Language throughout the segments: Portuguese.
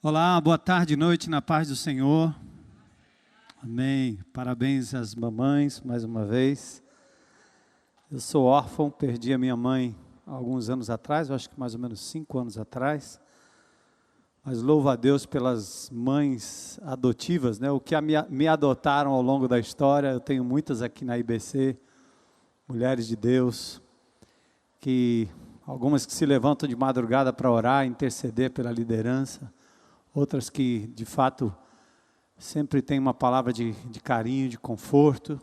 Olá, boa tarde, noite, na paz do Senhor. Amém. Parabéns às mamães, mais uma vez. Eu sou órfão, perdi a minha mãe há alguns anos atrás, eu acho que mais ou menos 5 anos atrás. Mas louvo a Deus pelas mães adotivas, né? O que me adotaram ao longo da história. Eu tenho muitas aqui na IBC, mulheres de Deus, algumas que se levantam de madrugada para orar, interceder pela liderança. Outras que, de fato, sempre têm uma palavra de carinho, de conforto,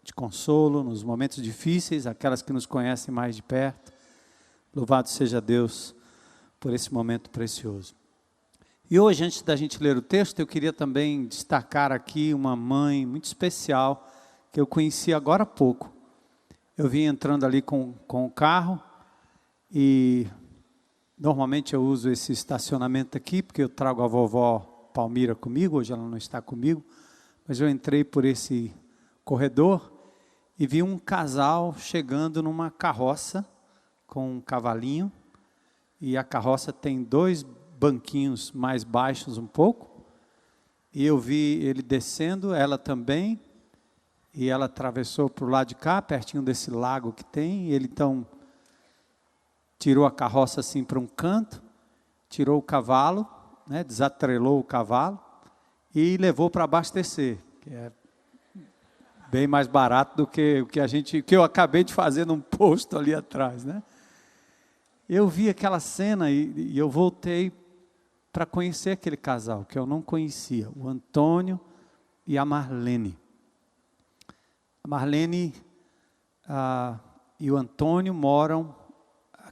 de consolo nos momentos difíceis, aquelas que nos conhecem mais de perto. Louvado seja Deus por esse momento precioso. E hoje, antes da gente ler o texto, eu queria também destacar aqui uma mãe muito especial, que eu conheci agora há pouco. Eu vim entrando ali com o carro e... Normalmente eu uso esse estacionamento aqui, porque eu trago a vovó Palmira comigo, hoje ela não está comigo, mas eu entrei por esse corredor e vi um casal chegando numa carroça com um cavalinho, e a carroça tem 2 banquinhos mais baixos um pouco, e eu vi ele descendo, ela também, e ela atravessou para o lado de cá, pertinho desse lago que tem, e ele então... tirou a carroça assim para um canto, tirou o cavalo, né, desatrelou o cavalo e levou para abastecer, que é bem mais barato do que o que eu acabei de fazer num posto ali atrás, né? Eu vi aquela cena e eu voltei para conhecer aquele casal que eu não conhecia, o Antônio e a Marlene. A Marlene e o Antônio moram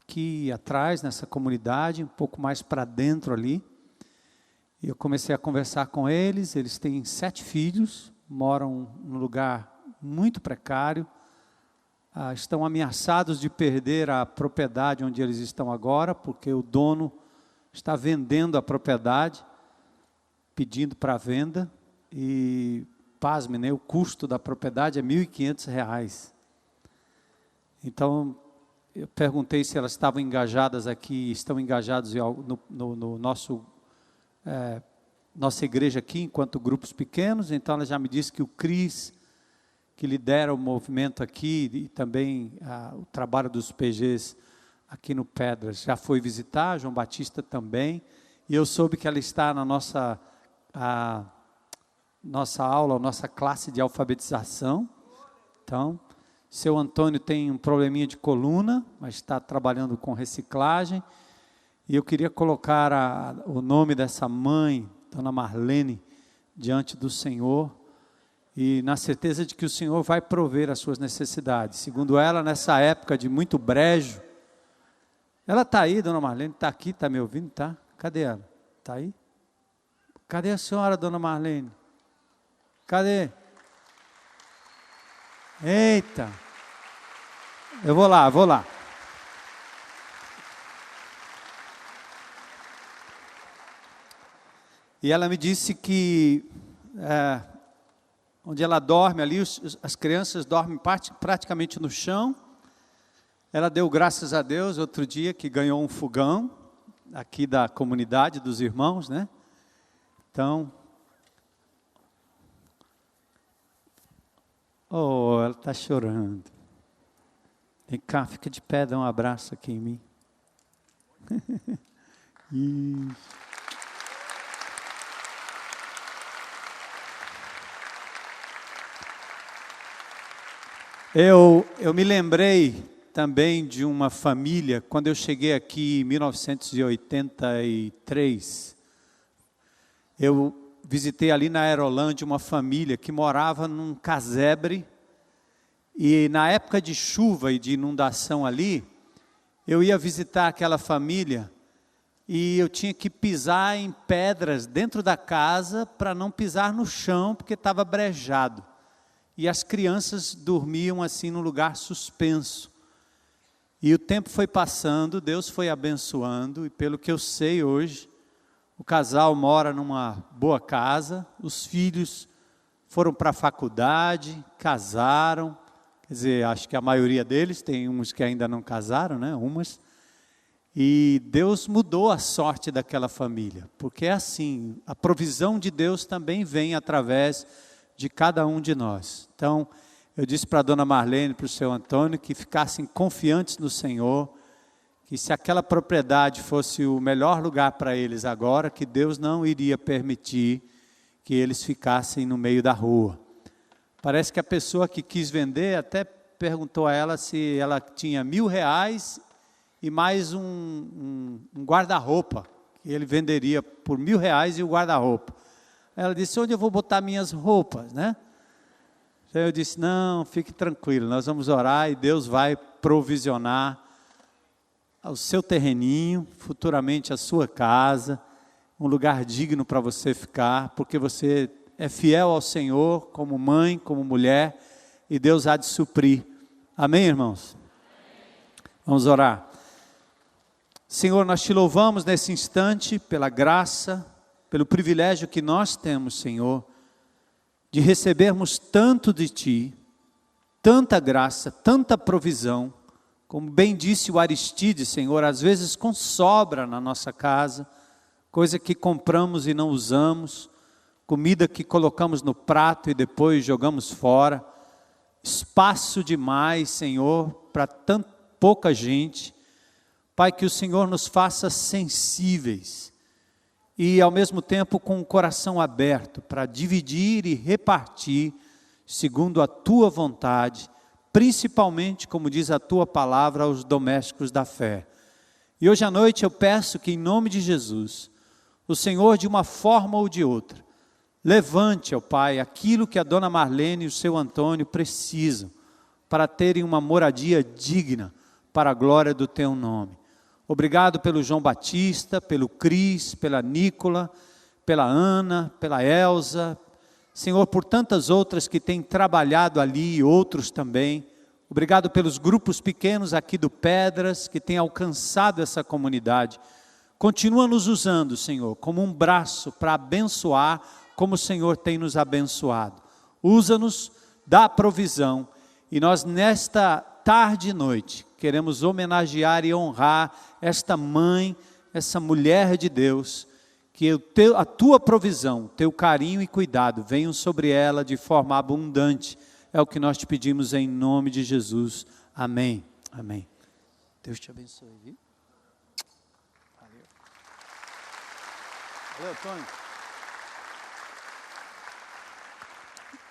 aqui atrás, nessa comunidade, um pouco mais para dentro ali. E eu comecei a conversar com eles. Eles têm 7 filhos, moram num lugar muito precário, estão ameaçados de perder a propriedade onde eles estão agora, porque o dono está vendendo a propriedade, pedindo para venda, e, pasme, né, o custo da propriedade é R$ 1.500. Então, eu perguntei se elas estavam engajadas aqui, estão engajadas no nossa igreja aqui, enquanto grupos pequenos. Então ela já me disse que o Cris, que lidera o movimento aqui, e também o trabalho dos PGs aqui no Pedras, já foi visitar, João Batista também, e eu soube que ela está na nossa aula, nossa classe de alfabetização. Então... Seu Antônio tem um probleminha de coluna, mas está trabalhando com reciclagem. E eu queria colocar o nome dessa mãe, Dona Marlene, diante do Senhor. E na certeza de que o Senhor vai prover as suas necessidades. Segundo ela, nessa época de muito brejo. Ela está aí, Dona Marlene, está aqui, está me ouvindo, tá? Cadê ela? Está aí? Cadê a senhora, Dona Marlene? Cadê? Eita! Eu vou lá. E ela me disse que onde ela dorme ali, as crianças dormem praticamente no chão. Ela deu graças a Deus outro dia que ganhou um fogão aqui da comunidade dos irmãos, né? Então, ela está chorando. Vem cá, fica de pé, dá um abraço aqui em mim. Eu me lembrei também de uma família, quando eu cheguei aqui em 1983, eu visitei ali na Aerolândia uma família que morava num casebre. E na época de chuva e de inundação ali, eu ia visitar aquela família e eu tinha que pisar em pedras dentro da casa para não pisar no chão, porque estava brejado. E as crianças dormiam assim num lugar suspenso. E o tempo foi passando, Deus foi abençoando, e pelo que eu sei hoje, o casal mora numa boa casa, os filhos foram para a faculdade, casaram. Quer dizer, acho que a maioria deles, tem uns que ainda não casaram, né? E Deus mudou a sorte daquela família, porque é assim, a provisão de Deus também vem através de cada um de nós. Então, eu disse para a dona Marlene, para o seu Antônio, que ficassem confiantes no Senhor, que se aquela propriedade fosse o melhor lugar para eles agora, que Deus não iria permitir que eles ficassem no meio da rua. Parece que a pessoa que quis vender até perguntou a ela se ela tinha R$1.000 e mais um guarda-roupa, que ele venderia por R$1.000 e o guarda-roupa. Ela disse, onde eu vou botar minhas roupas, né? Então eu disse, não, fique tranquilo, nós vamos orar e Deus vai provisionar o seu terreninho, futuramente a sua casa, um lugar digno para você ficar, porque você é fiel ao Senhor, como mãe, como mulher, e Deus há de suprir. Amém, irmãos? Vamos orar. Senhor, nós te louvamos nesse instante pela graça, pelo privilégio que nós temos, Senhor, de recebermos tanto de Ti, tanta graça, tanta provisão, como bem disse o Aristides, Senhor, às vezes com sobra na nossa casa, coisa que compramos e não usamos, comida que colocamos no prato e depois jogamos fora, espaço demais, Senhor, para tão pouca gente. Pai, que o Senhor nos faça sensíveis e ao mesmo tempo com o coração aberto para dividir e repartir segundo a Tua vontade, principalmente, como diz a Tua palavra, aos domésticos da fé. E hoje à noite eu peço que em nome de Jesus, o Senhor de uma forma ou de outra, levante, ó Pai, aquilo que a dona Marlene e o seu Antônio precisam para terem uma moradia digna para a glória do Teu nome. Obrigado pelo João Batista, pelo Cris, pela Nicola, pela Ana, pela Elza, Senhor, por tantas outras que têm trabalhado ali e outros também. Obrigado pelos grupos pequenos aqui do Pedras, que têm alcançado essa comunidade. Continua nos usando, Senhor, como um braço para abençoar, como o Senhor tem nos abençoado. Usa-nos, dá provisão, e nós nesta tarde e noite queremos homenagear e honrar esta mãe, essa mulher de Deus, que a Tua provisão, Teu carinho e cuidado venham sobre ela de forma abundante. É o que nós te pedimos em nome de Jesus. Amém. Amém. Deus te abençoe. Viu? Valeu. Valeu, Tony.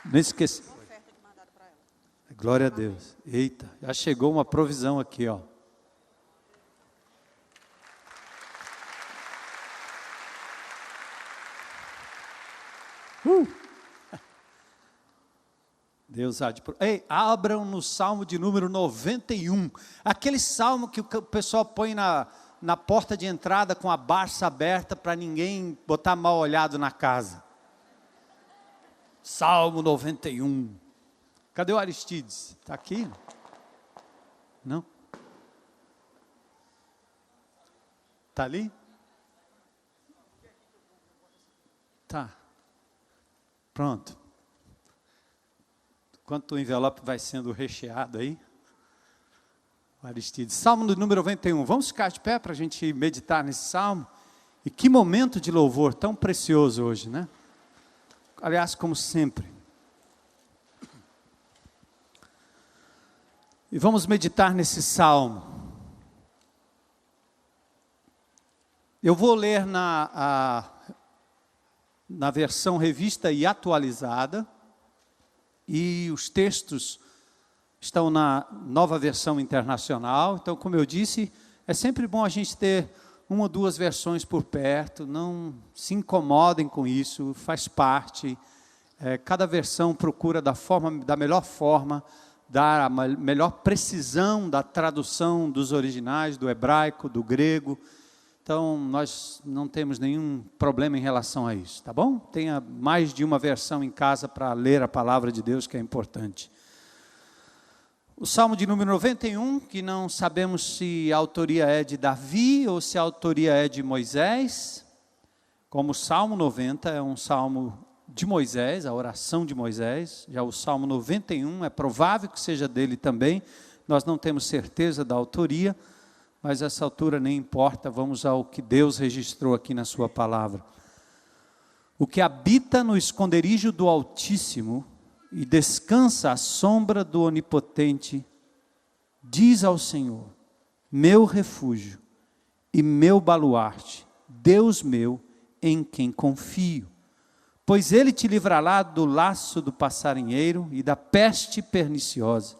Não esqueci. Glória a Deus. Eita, já chegou uma provisão aqui, ó. Deus há de... Ei, abram no Salmo de número 91. Aquele salmo que o pessoal põe na porta de entrada com a barça aberta para ninguém botar mal olhado na casa. Salmo 91. Cadê o Aristides? Está aqui? Não? Está ali? Tá. Pronto. Enquanto o envelope vai sendo recheado aí. O Aristides. Salmo do número 91. Vamos ficar de pé para a gente meditar nesse salmo. E que momento de louvor tão precioso hoje, né? Aliás, como sempre. E vamos meditar nesse salmo. Eu vou ler na versão revista e atualizada, e os textos estão na nova versão internacional. Então, como eu disse, é sempre bom a gente ter uma ou duas versões por perto, não se incomodem com isso, faz parte. Cada versão procura da melhor forma, dar a melhor precisão da tradução dos originais, do hebraico, do grego. Então, nós não temos nenhum problema em relação a isso, tá bom? Tenha mais de uma versão em casa para ler a palavra de Deus, que é importante. O Salmo de número 91, que não sabemos se a autoria é de Davi ou se a autoria é de Moisés. Como o Salmo 90 é um salmo de Moisés, a oração de Moisés. Já o Salmo 91 é provável que seja dele também. Nós não temos certeza da autoria, mas essa altura nem importa, vamos ao que Deus registrou aqui na sua palavra. O que habita no esconderijo do Altíssimo e descansa à sombra do Onipotente, diz ao Senhor, meu refúgio e meu baluarte, Deus meu, em quem confio. Pois Ele te livrará do laço do passarinheiro e da peste perniciosa.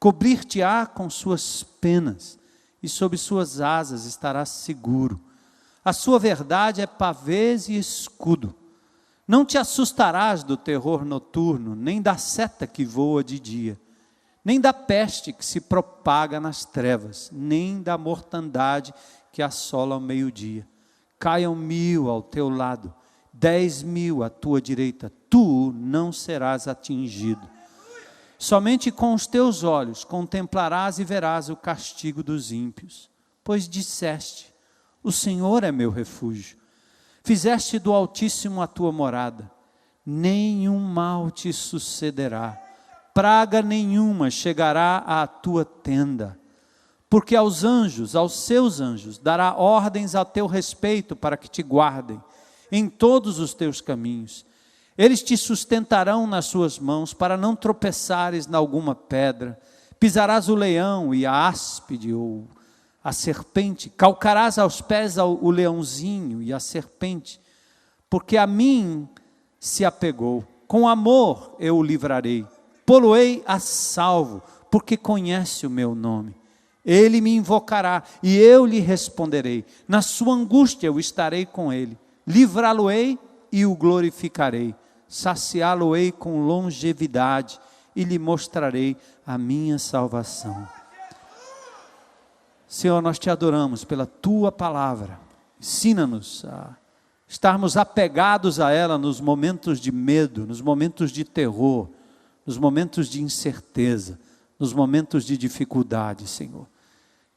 Cobrir-te-á com suas penas, e sob suas asas estarás seguro. A sua verdade é pavês e escudo. Não te assustarás do terror noturno, nem da seta que voa de dia, nem da peste que se propaga nas trevas, nem da mortandade que assola ao meio-dia. Caiam 1000 ao teu lado, 10.000 à tua direita, tu não serás atingido. Somente com os teus olhos contemplarás e verás o castigo dos ímpios, pois disseste, o Senhor é meu refúgio. Fizeste do Altíssimo a tua morada, nenhum mal te sucederá, praga nenhuma chegará à tua tenda, porque aos anjos, aos seus anjos, dará ordens a teu respeito para que te guardem em todos os teus caminhos. Eles te sustentarão nas suas mãos, para não tropeçares em alguma pedra. Pisarás o leão e a áspide ou a serpente, calcarás aos pés o leãozinho e a serpente, porque a mim se apegou, com amor eu o livrarei, pô-lo-ei a salvo, porque conhece o meu nome. Ele me invocará e eu lhe responderei, na sua angústia eu estarei com ele, livrá-lo-ei e o glorificarei, saciá-lo-ei com longevidade e lhe mostrarei a minha salvação. Senhor, nós te adoramos pela tua palavra, ensina-nos a estarmos apegados a ela nos momentos de medo, nos momentos de terror, nos momentos de incerteza, nos momentos de dificuldade, Senhor.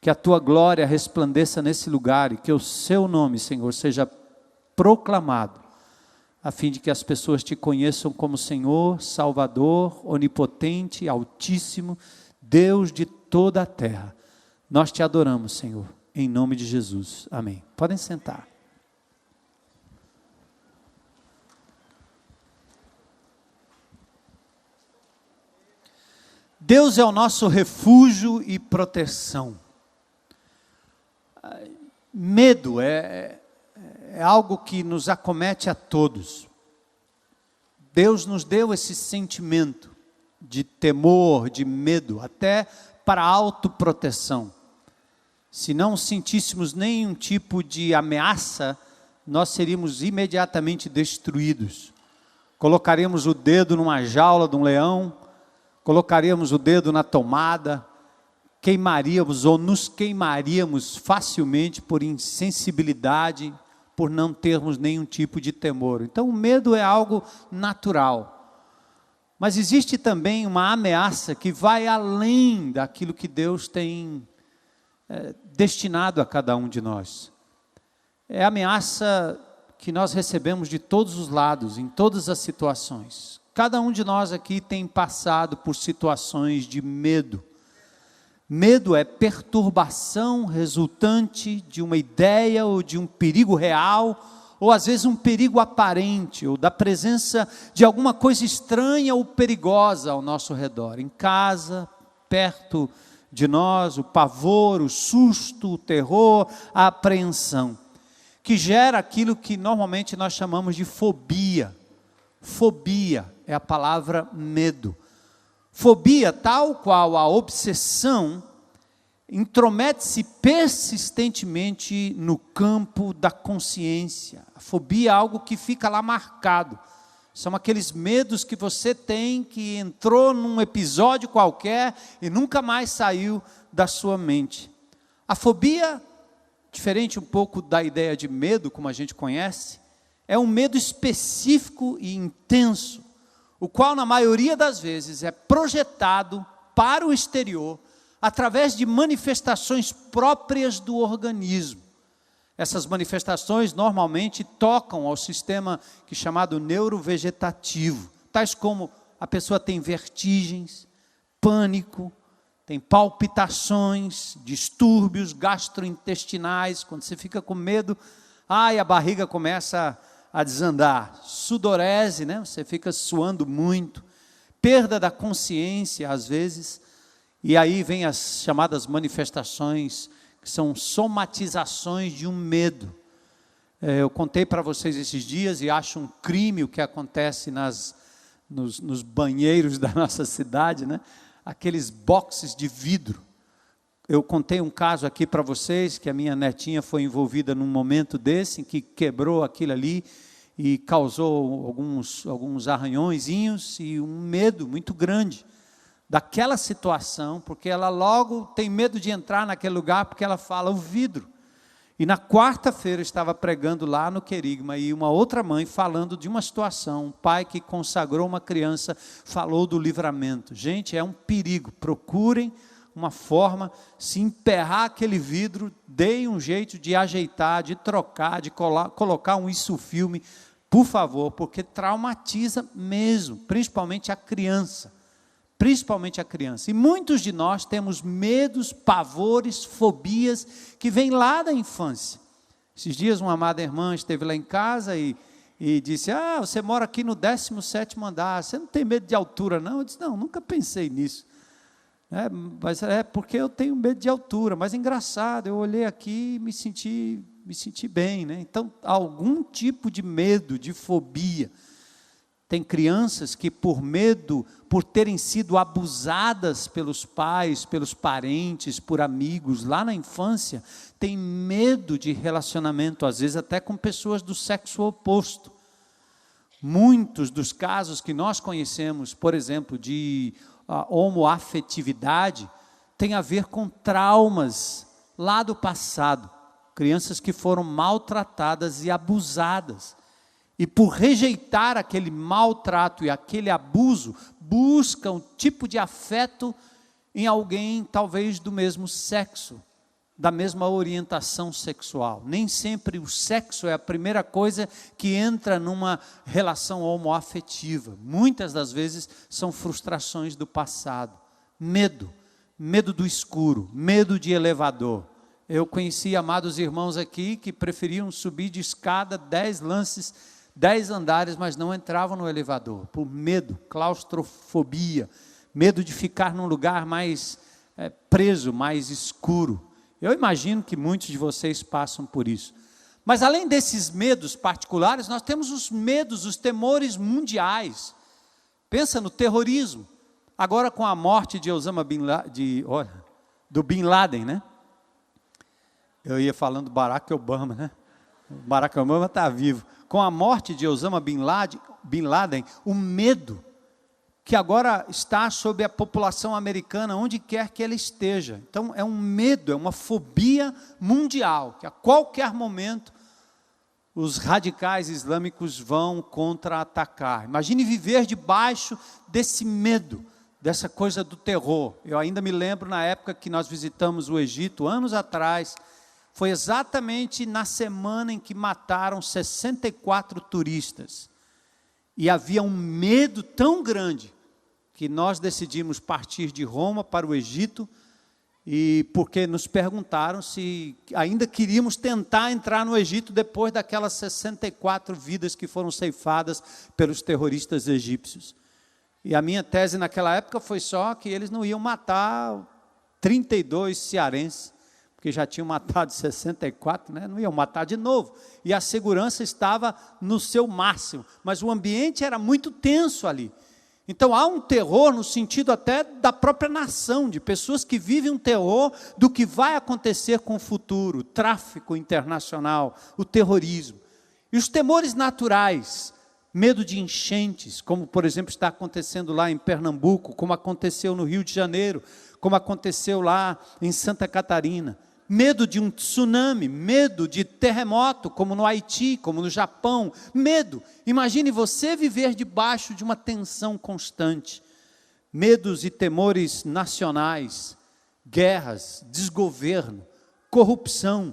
Que a tua glória resplandeça nesse lugar e que o seu nome, Senhor, seja proclamado, a fim de que as pessoas te conheçam como Senhor, Salvador, Onipotente, Altíssimo, Deus de toda a terra. Nós te adoramos, Senhor, em nome de Jesus. Amém. Podem sentar. Deus é o nosso refúgio e proteção. Medo é algo que nos acomete a todos. Deus nos deu esse sentimento de temor, de medo, até para autoproteção. Se não sentíssemos nenhum tipo de ameaça, nós seríamos imediatamente destruídos. Colocaríamos o dedo numa jaula de um leão, colocaríamos o dedo na tomada, queimaríamos ou nos queimaríamos facilmente por insensibilidade, por não termos nenhum tipo de temor. Então o medo é algo natural. Mas existe também uma ameaça que vai além daquilo que Deus tem destinado a cada um de nós. É a ameaça que nós recebemos de todos os lados, em todas as situações. Cada um de nós aqui tem passado por situações de medo. Medo é perturbação resultante de uma ideia ou de um perigo real, ou às vezes um perigo aparente, ou da presença de alguma coisa estranha ou perigosa ao nosso redor, em casa, perto de nós, o pavor, o susto, o terror, a apreensão, que gera aquilo que normalmente nós chamamos de fobia. Fobia é a palavra medo. Fobia, tal qual a obsessão, intromete-se persistentemente no campo da consciência. A fobia é algo que fica lá marcado. São aqueles medos que você tem, que entrou num episódio qualquer e nunca mais saiu da sua mente. A fobia, diferente um pouco da ideia de medo, como a gente conhece, é um medo específico e intenso, o qual na maioria das vezes é projetado para o exterior, através de manifestações próprias do organismo. Essas manifestações normalmente tocam ao sistema que é chamado neurovegetativo, tais como a pessoa tem vertigens, pânico, tem palpitações, distúrbios gastrointestinais, quando você fica com medo, a barriga começa a desandar, sudorese, né? Você fica suando muito, perda da consciência às vezes, e aí vem as chamadas manifestações, que são somatizações de um medo. Eu contei para vocês esses dias, e acho um crime o que acontece nos banheiros da nossa cidade, né? Aqueles boxes de vidro. Eu contei um caso aqui para vocês, que a minha netinha foi envolvida num momento desse, em que quebrou aquilo ali, e causou alguns arranhõezinhos, e um medo muito grande daquela situação, porque ela logo tem medo de entrar naquele lugar, porque ela fala o vidro. E na quarta-feira eu estava pregando lá no Querigma, e uma outra mãe falando de uma situação, um pai que consagrou uma criança, falou do livramento. Gente, é um perigo, procurem uma forma, se emperrar aquele vidro, deem um jeito de ajeitar, de trocar, de colocar um isso-filme, por favor, porque traumatiza mesmo, principalmente a criança. Principalmente a criança. E muitos de nós temos medos, pavores, fobias, que vêm lá da infância. Esses dias uma amada irmã esteve lá em casa e disse, você mora aqui no 17º andar, você não tem medo de altura não? Eu disse, não, nunca pensei nisso. Mas é porque eu tenho medo de altura, mas é engraçado, eu olhei aqui e me senti bem, né? Então, algum tipo de medo, de fobia. Tem crianças que por medo, por terem sido abusadas pelos pais, pelos parentes, por amigos, lá na infância, tem medo de relacionamento, às vezes até com pessoas do sexo oposto. Muitos dos casos que nós conhecemos, por exemplo, de homoafetividade, tem a ver com traumas lá do passado. Crianças que foram maltratadas e abusadas. E por rejeitar aquele maltrato e aquele abuso, buscam um tipo de afeto em alguém talvez do mesmo sexo, da mesma orientação sexual. Nem sempre o sexo é a primeira coisa que entra numa relação homoafetiva. Muitas das vezes são frustrações do passado. Medo do escuro, medo de elevador. Eu conheci amados irmãos aqui que preferiam subir de escada 10 andares, mas não entravam no elevador, por medo, claustrofobia, medo de ficar num lugar mais preso, mais escuro. Eu imagino que muitos de vocês passam por isso. Mas além desses medos particulares, nós temos os medos, os temores mundiais. Pensa no terrorismo. Agora com a morte de do Bin Laden, né? Eu ia falando Barack Obama, né? O Barack Obama está vivo. Com a morte de Osama Bin Laden, o medo que agora está sobre a população americana, onde quer que ela esteja. Então, é um medo, é uma fobia mundial, que a qualquer momento os radicais islâmicos vão contra-atacar. Imagine viver debaixo desse medo, dessa coisa do terror. Eu ainda me lembro na época que nós visitamos o Egito, anos atrás, foi exatamente na semana em que mataram 64 turistas. E havia um medo tão grande que nós decidimos partir de Roma para o Egito, e porque nos perguntaram se ainda queríamos tentar entrar no Egito depois daquelas 64 vidas que foram ceifadas pelos terroristas egípcios. E a minha tese naquela época foi só que eles não iam matar 32 cearenses, porque já tinham matado 64, né? Não iam matar de novo. E a segurança estava no seu máximo, mas o ambiente era muito tenso ali. Então há um terror no sentido até da própria nação, de pessoas que vivem um terror do que vai acontecer com o futuro, o tráfico internacional, o terrorismo. E os temores naturais, medo de enchentes, como por exemplo está acontecendo lá em Pernambuco, como aconteceu no Rio de Janeiro, como aconteceu lá em Santa Catarina. Medo de um tsunami, medo de terremoto, como no Haiti, como no Japão, medo. Imagine você viver debaixo de uma tensão constante. Medos e temores nacionais, guerras, desgoverno, corrupção,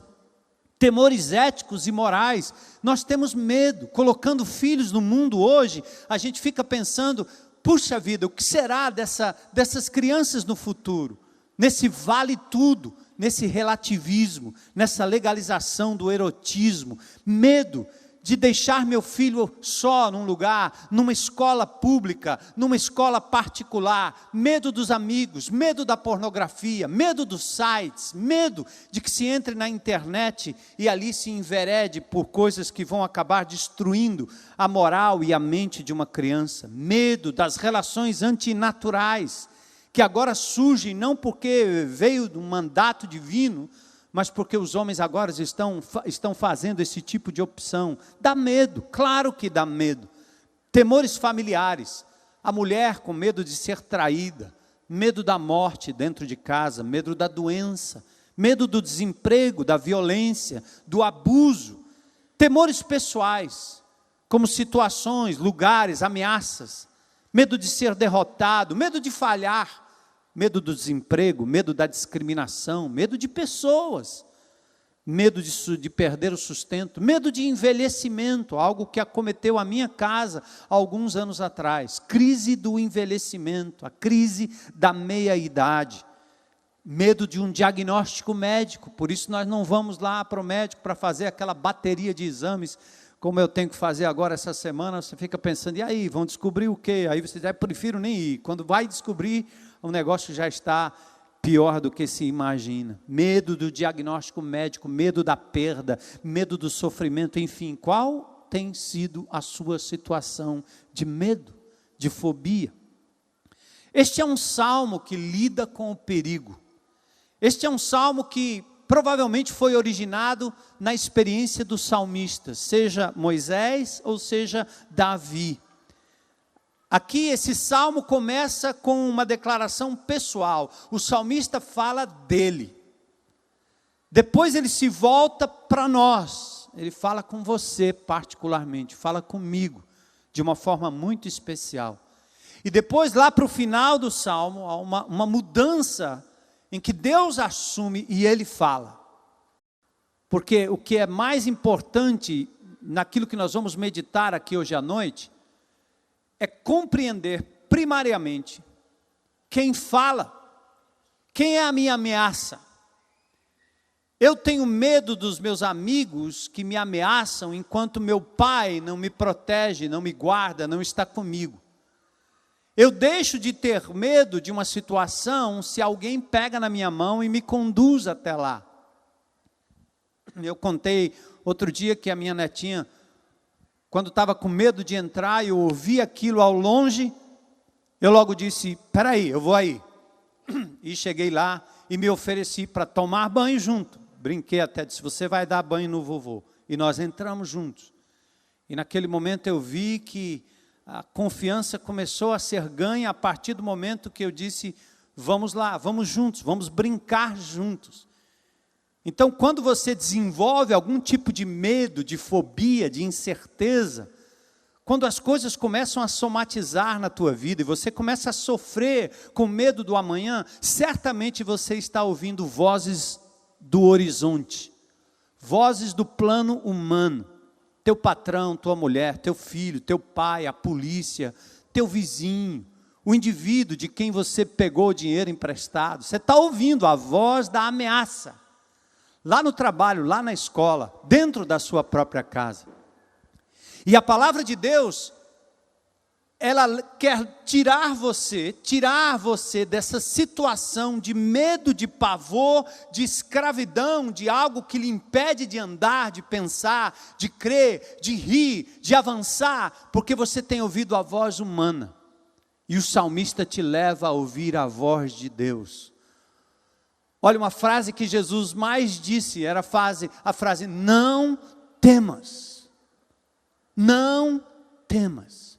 temores éticos e morais. Nós temos medo, colocando filhos no mundo hoje, a gente fica pensando, puxa vida, o que será dessas crianças no futuro? nesse vale tudo, nesse relativismo, nessa legalização do erotismo, medo de deixar meu filho só num lugar, numa escola pública, numa escola particular, medo dos amigos, medo da pornografia, medo dos sites, medo de que se entre na internet e ali se enverede por coisas que vão acabar destruindo a moral e a mente de uma criança, medo das relações antinaturais, que agora surgem não porque veio de um mandato divino, mas porque os homens agora estão fazendo esse tipo de opção. Dá medo, claro que dá medo. Temores familiares, a mulher com medo de ser traída, medo da morte dentro de casa, medo da doença, medo do desemprego, da violência, do abuso. Temores pessoais, como situações, lugares, ameaças, medo de ser derrotado, medo de falhar, medo do desemprego, medo da discriminação, medo de pessoas, medo de perder o sustento, medo de envelhecimento, algo que acometeu a minha casa há alguns anos atrás, crise do envelhecimento, a crise da meia-idade, medo de um diagnóstico médico, por isso nós não vamos lá para o médico para fazer aquela bateria de exames, como eu tenho que fazer agora essa semana, você fica pensando, e aí, vão descobrir o quê? Aí você diz, prefiro nem ir, quando vai descobrir, o negócio já está pior do que se imagina. Medo do diagnóstico médico, medo da perda, medo do sofrimento, enfim. Qual tem sido a sua situação de medo, de fobia? Este é um salmo que lida com o perigo. Este é um salmo que provavelmente foi originado na experiência dos salmistas, seja Moisés ou seja Davi. Aqui esse salmo começa com uma declaração pessoal, o salmista fala dele, depois ele se volta para nós, ele fala com você particularmente, fala comigo, de uma forma muito especial, e depois lá para o final do salmo, há uma mudança, em que Deus assume e ele fala, porque o que é mais importante, naquilo que nós vamos meditar aqui hoje à noite, é compreender primariamente quem fala, quem é a minha ameaça. Eu tenho medo dos meus amigos que me ameaçam enquanto meu pai não me protege, não me guarda, não está comigo. Eu deixo de ter medo de uma situação se alguém pega na minha mão e me conduz até lá. Eu contei outro dia que a minha netinha, quando estava com medo de entrar, eu ouvi aquilo ao longe, eu logo disse, espera aí, eu vou aí. E cheguei lá e me ofereci para tomar banho junto. Brinquei até, disse, você vai dar banho no vovô. E nós entramos juntos. E naquele momento eu vi que a confiança começou a ser ganha a partir do momento que eu disse, vamos lá, vamos juntos, vamos brincar juntos. Então, quando você desenvolve algum tipo de medo, de fobia, de incerteza, quando as coisas começam a somatizar na tua vida e você começa a sofrer com medo do amanhã, certamente você está ouvindo vozes do horizonte, vozes do plano humano. Teu patrão, tua mulher, teu filho, teu pai, a polícia, teu vizinho, o indivíduo de quem você pegou o dinheiro emprestado. Você está ouvindo a voz da ameaça. Lá no trabalho, lá na escola, dentro da sua própria casa. E a palavra de Deus, ela quer tirar você dessa situação de medo, de pavor, de escravidão, de algo que lhe impede de andar, de pensar, de crer, de rir, de avançar, porque você tem ouvido a voz humana. E o salmista te leva a ouvir a voz de Deus. Olha, uma frase que Jesus mais disse, era a frase, não temas, não temas.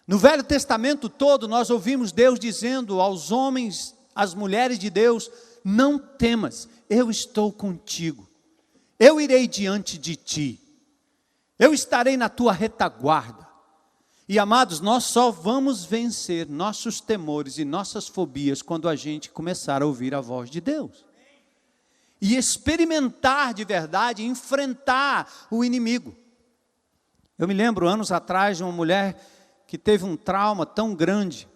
No Velho Testamento todo, nós ouvimos Deus dizendo aos homens, às mulheres de Deus, não temas, eu estou contigo, eu irei diante de ti, eu estarei na tua retaguarda. E amados, nós só vamos vencer nossos temores e nossas fobias quando a gente começar a ouvir a voz de Deus. E experimentar de verdade, enfrentar o inimigo. Eu me lembro anos atrás de uma mulher que teve um trauma tão grande,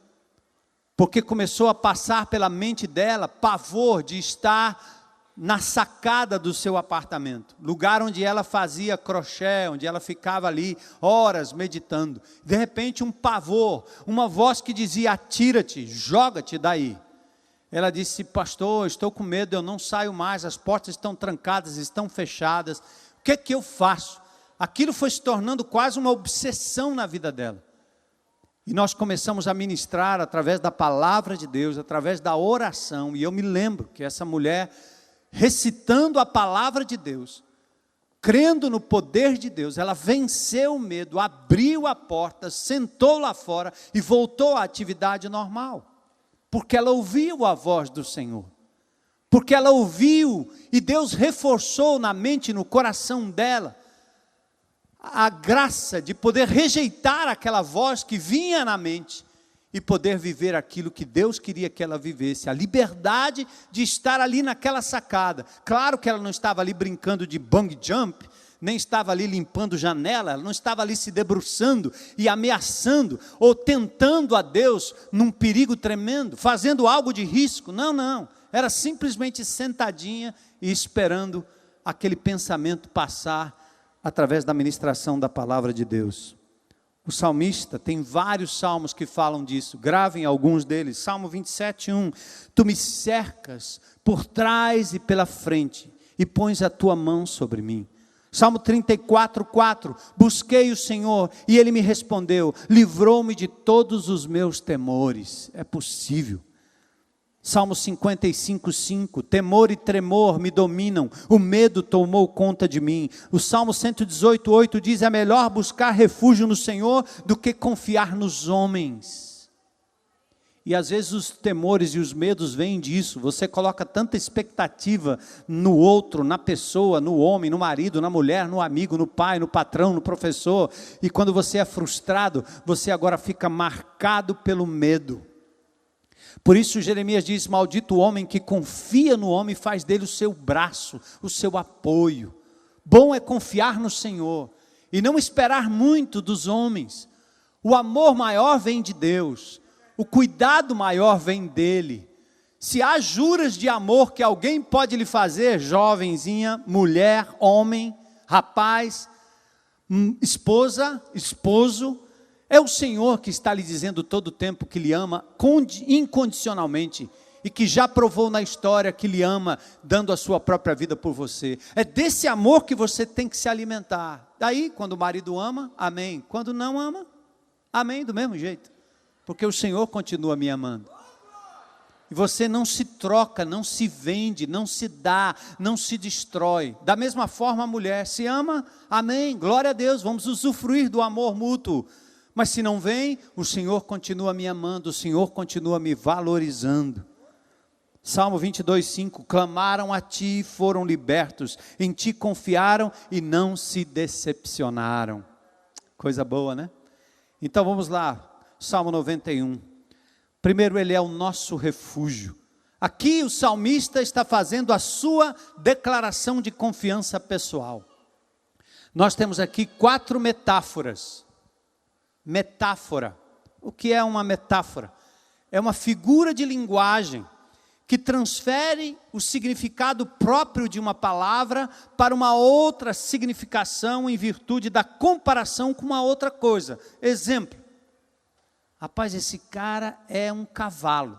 porque começou a passar pela mente dela pavor de estar na sacada do seu apartamento, lugar onde ela fazia crochê, onde ela ficava ali horas meditando. De repente um pavor, uma voz que dizia: atira-te, joga-te daí. Ela disse: pastor, estou com medo, eu não saio mais, as portas estão trancadas, estão fechadas, o que é que eu faço? Aquilo foi se tornando quase uma obsessão na vida dela. E nós começamos a ministrar através da palavra de Deus, através da oração. E eu me lembro que essa mulher, recitando a palavra de Deus, crendo no poder de Deus, ela venceu o medo, abriu a porta, sentou lá fora e voltou à atividade normal. Porque ela ouviu a voz do Senhor. Porque ela ouviu e Deus reforçou na mente e no coração dela a graça de poder rejeitar aquela voz que vinha na mente e poder viver aquilo que Deus queria que ela vivesse, a liberdade de estar ali naquela sacada. Claro que ela não estava ali brincando de bungee jump, nem estava ali limpando janela, ela não estava ali se debruçando e ameaçando, ou tentando a Deus num perigo tremendo, fazendo algo de risco, não, era simplesmente sentadinha e esperando aquele pensamento passar através da ministração da palavra de Deus. O salmista, tem vários salmos que falam disso, gravem alguns deles. Salmo 27:1, tu me cercas por trás e pela frente, e pões a tua mão sobre mim. Salmo 34:4, busquei o Senhor, e Ele me respondeu, livrou-me de todos os meus temores. É possível. Salmo 55:5, temor e tremor me dominam, o medo tomou conta de mim. O Salmo 118:8 diz, é melhor buscar refúgio no Senhor do que confiar nos homens. E às vezes os temores e os medos vêm disso, você coloca tanta expectativa no outro, na pessoa, no homem, no marido, na mulher, no amigo, no pai, no patrão, no professor, e quando você é frustrado, você agora fica marcado pelo medo. Por isso Jeremias diz, maldito o homem que confia no homem e faz dele o seu braço, o seu apoio. Bom é confiar no Senhor e não esperar muito dos homens. O amor maior vem de Deus, o cuidado maior vem dele. Se há juras de amor que alguém pode lhe fazer, jovenzinha, mulher, homem, rapaz, esposa, esposo, é o Senhor que está lhe dizendo todo o tempo que lhe ama incondicionalmente e que já provou na história que lhe ama, dando a sua própria vida por você. É desse amor que você tem que se alimentar. Daí, quando o marido ama, amém. Quando não ama, amém, do mesmo jeito. Porque o Senhor continua me amando. E você não se troca, não se vende, não se dá, não se destrói. Da mesma forma a mulher se ama, amém, glória a Deus, vamos usufruir do amor mútuo. Mas se não vem, o Senhor continua me amando, o Senhor continua me valorizando. Salmo 22:5, clamaram a ti e foram libertos, em ti confiaram e não se decepcionaram. Coisa boa, né? Então vamos lá, Salmo 91. Primeiro, ele é o nosso refúgio. Aqui o salmista está fazendo a sua declaração de confiança pessoal. Nós temos aqui 4 metáforas. Metáfora. O que é uma metáfora? É uma figura de linguagem que transfere o significado próprio de uma palavra para uma outra significação em virtude da comparação com uma outra coisa. Exemplo. Rapaz, esse cara é um cavalo.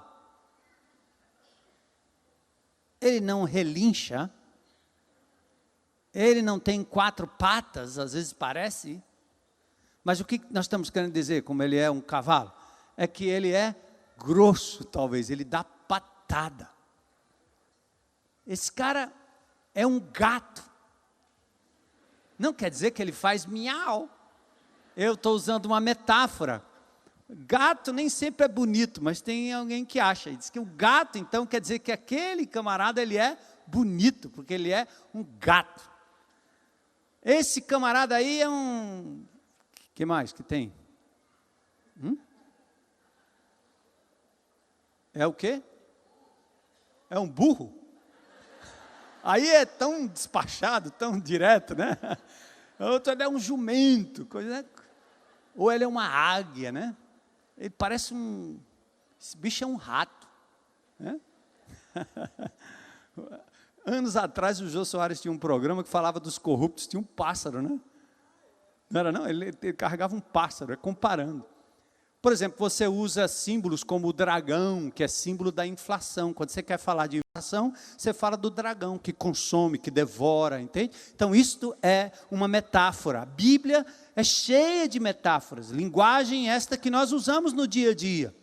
Ele não relincha. Ele não tem 4 patas, às vezes parece. Mas o que nós estamos querendo dizer, como ele é um cavalo? É que ele é grosso, talvez, ele dá patada. Esse cara é um gato. Não quer dizer que ele faz miau. Eu estou usando uma metáfora. Gato nem sempre é bonito, mas tem alguém que acha. Ele diz que o gato, então, quer dizer que aquele camarada, ele é bonito, porque ele é um gato. Esse camarada aí é um... que mais que tem? É o quê? É um burro? Aí é tão despachado, tão direto, né? Outro é um jumento, coisa, né? Ou ele é uma águia, né? Ele parece esse bicho é um rato. Né? Anos atrás, o Jô Soares tinha um programa que falava dos corruptos, tinha um pássaro, né? Não era não? Ele carregava um pássaro, comparando. Por exemplo, você usa símbolos como o dragão, que é símbolo da inflação. Quando você quer falar de inflação, você fala do dragão, que consome, que devora, entende? Então, isto é uma metáfora. A Bíblia é cheia de metáforas, linguagem esta que nós usamos no dia a dia.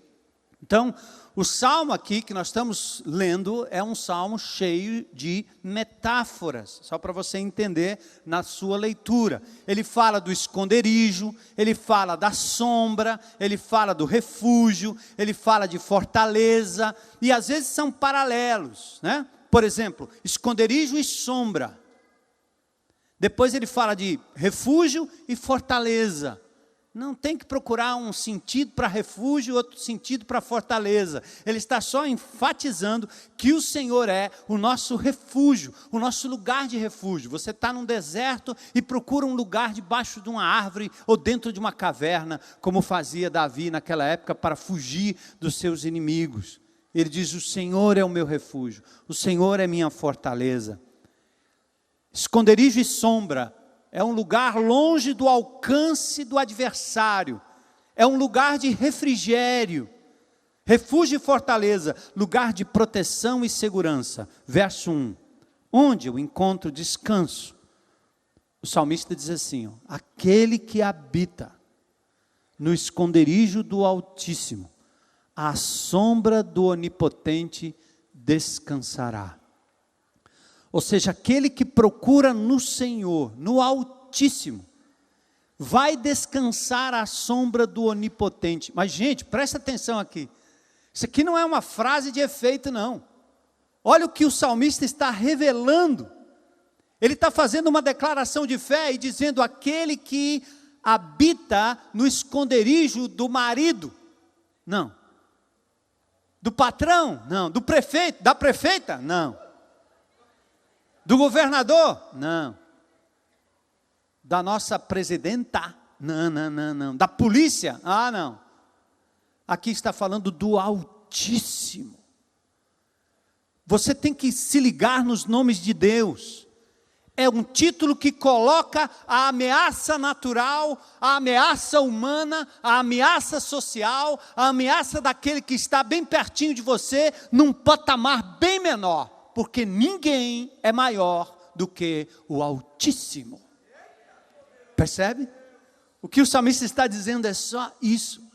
Então, o salmo aqui que nós estamos lendo é um salmo cheio de metáforas, só para você entender na sua leitura. Ele fala do esconderijo, ele fala da sombra, ele fala do refúgio, ele fala de fortaleza, e às vezes são paralelos, né? Por exemplo, esconderijo e sombra. Depois ele fala de refúgio e fortaleza. Não tem que procurar um sentido para refúgio e outro sentido para fortaleza. Ele está só enfatizando que o Senhor é o nosso refúgio, o nosso lugar de refúgio. Você está num deserto e procura um lugar debaixo de uma árvore ou dentro de uma caverna, como fazia Davi naquela época para fugir dos seus inimigos. Ele diz, o Senhor é o meu refúgio, o Senhor é minha fortaleza. Esconderijo e sombra. É um lugar longe do alcance do adversário. É um lugar de refrigério. Refúgio e fortaleza, lugar de proteção e segurança. Verso 1. Onde eu encontro descanso? O salmista diz assim, ó, aquele que habita no esconderijo do Altíssimo, à sombra do Onipotente descansará. Ou seja, aquele que procura no Senhor, no Altíssimo, vai descansar à sombra do Onipotente. Mas, gente, presta atenção aqui. Isso aqui não é uma frase de efeito, não. Olha o que o salmista está revelando. Ele está fazendo uma declaração de fé e dizendo, aquele que habita no esconderijo do marido. Não. Do patrão? Não. Do prefeito? Da prefeita? Não. Do governador? Não. Da nossa presidenta? Não. Da polícia? Ah, não. Aqui está falando do Altíssimo. Você tem que se ligar nos nomes de Deus. É um título que coloca a ameaça natural, a ameaça humana, a ameaça social, a ameaça daquele que está bem pertinho de você, num patamar bem menor. Porque ninguém é maior do que o Altíssimo. Percebe? O que o salmista está dizendo é só isso.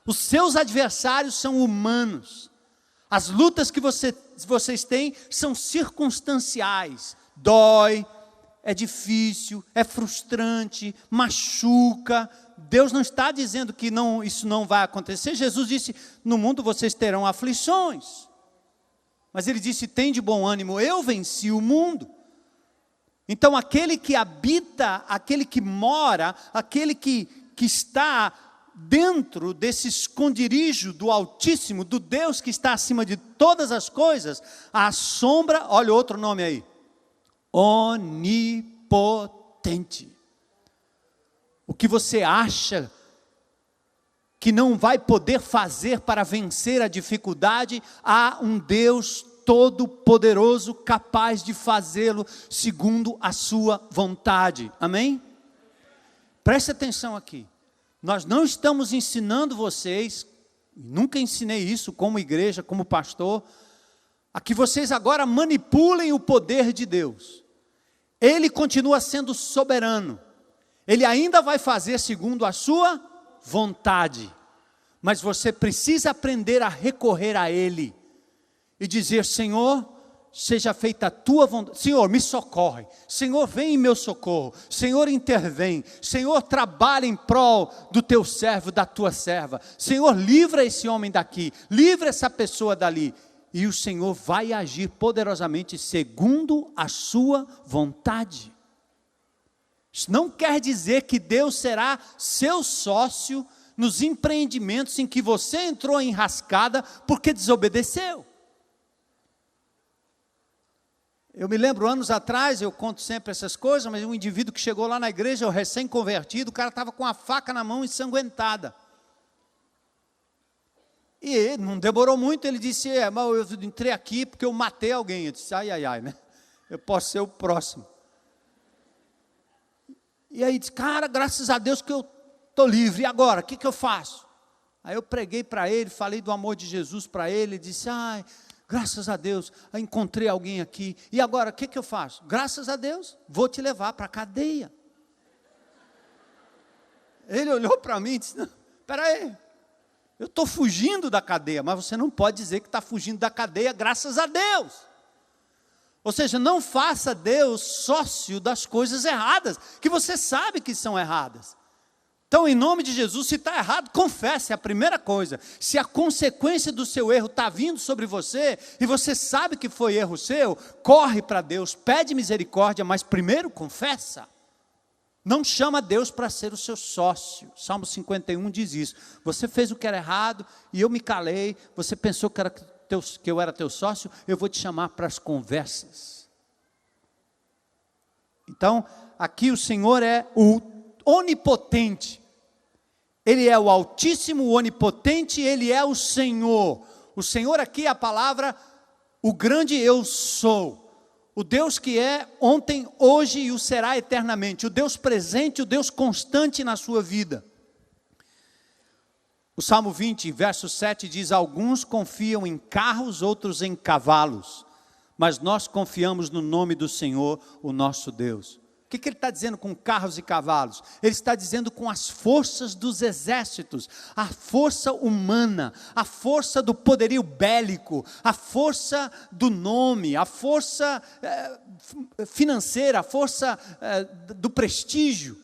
Os seus adversários são humanos. As lutas que vocês têm são circunstanciais. Dói, é difícil, é frustrante, machuca. Deus não está dizendo que isso não vai acontecer. Jesus disse, no mundo vocês terão aflições. Mas ele disse, tem de bom ânimo, eu venci o mundo. Então aquele que habita, aquele que mora, aquele que está dentro desse esconderijo do Altíssimo, do Deus que está acima de todas as coisas, a sombra, olha outro nome aí, onipotente. O que você acha que não vai poder fazer para vencer a dificuldade, há um Deus todo-poderoso, capaz de fazê-lo segundo a sua vontade. Amém? Preste atenção aqui. Nós não estamos ensinando vocês, nunca ensinei isso como igreja, como pastor, a que vocês agora manipulem o poder de Deus. Ele continua sendo soberano. Ele ainda vai fazer segundo a sua vontade, mas você precisa aprender a recorrer a Ele, e dizer, Senhor, seja feita a tua vontade, Senhor, me socorre, Senhor, vem em meu socorro, Senhor, intervém, Senhor, trabalha em prol do teu servo, da tua serva, Senhor, livra esse homem daqui, livra essa pessoa dali, e o Senhor vai agir poderosamente, segundo a sua vontade. Isso não quer dizer que Deus será seu sócio nos empreendimentos em que você entrou em enrascada porque desobedeceu. Eu me lembro anos atrás, eu conto sempre essas coisas, mas um indivíduo que chegou lá na igreja, o recém-convertido, o cara estava com a faca na mão ensanguentada. E não demorou muito, ele disse, mas eu entrei aqui porque eu matei alguém. Eu disse, ai, ai, ai, né? Eu posso ser o próximo. E aí disse, cara, graças a Deus que eu estou livre. E agora, o que eu faço? Aí eu preguei para ele, falei do amor de Jesus para ele, ele disse, ai, graças a Deus, eu encontrei alguém aqui. E agora, o que eu faço? Graças a Deus, vou te levar para a cadeia. Ele olhou para mim e disse, não, espera aí, eu estou fugindo da cadeia, mas você não pode dizer que está fugindo da cadeia graças a Deus. Ou seja, não faça Deus sócio das coisas erradas, que você sabe que são erradas. Então, em nome de Jesus, se está errado, confesse, é a primeira coisa. Se a consequência do seu erro está vindo sobre você, e você sabe que foi erro seu, corre para Deus, pede misericórdia, mas primeiro confessa. Não chama Deus para ser o seu sócio. Salmo 51 diz isso. Você fez o que era errado e eu me calei. Você pensou que eu era teu sócio, eu vou te chamar para as conversas. Então, aqui o Senhor é o onipotente. Ele é o Altíssimo, o onipotente, Ele é o Senhor. O Senhor aqui é a palavra, o grande eu sou. O Deus que é ontem, hoje e o será eternamente. O Deus presente, o Deus constante na sua vida. O Salmo 20, verso 7 diz, alguns confiam em carros, outros em cavalos, mas nós confiamos no nome do Senhor, o nosso Deus. O que ele está dizendo com carros e cavalos? Ele está dizendo com as forças dos exércitos, a força humana, a força do poderio bélico, a força do nome, a força financeira, a força do prestígio.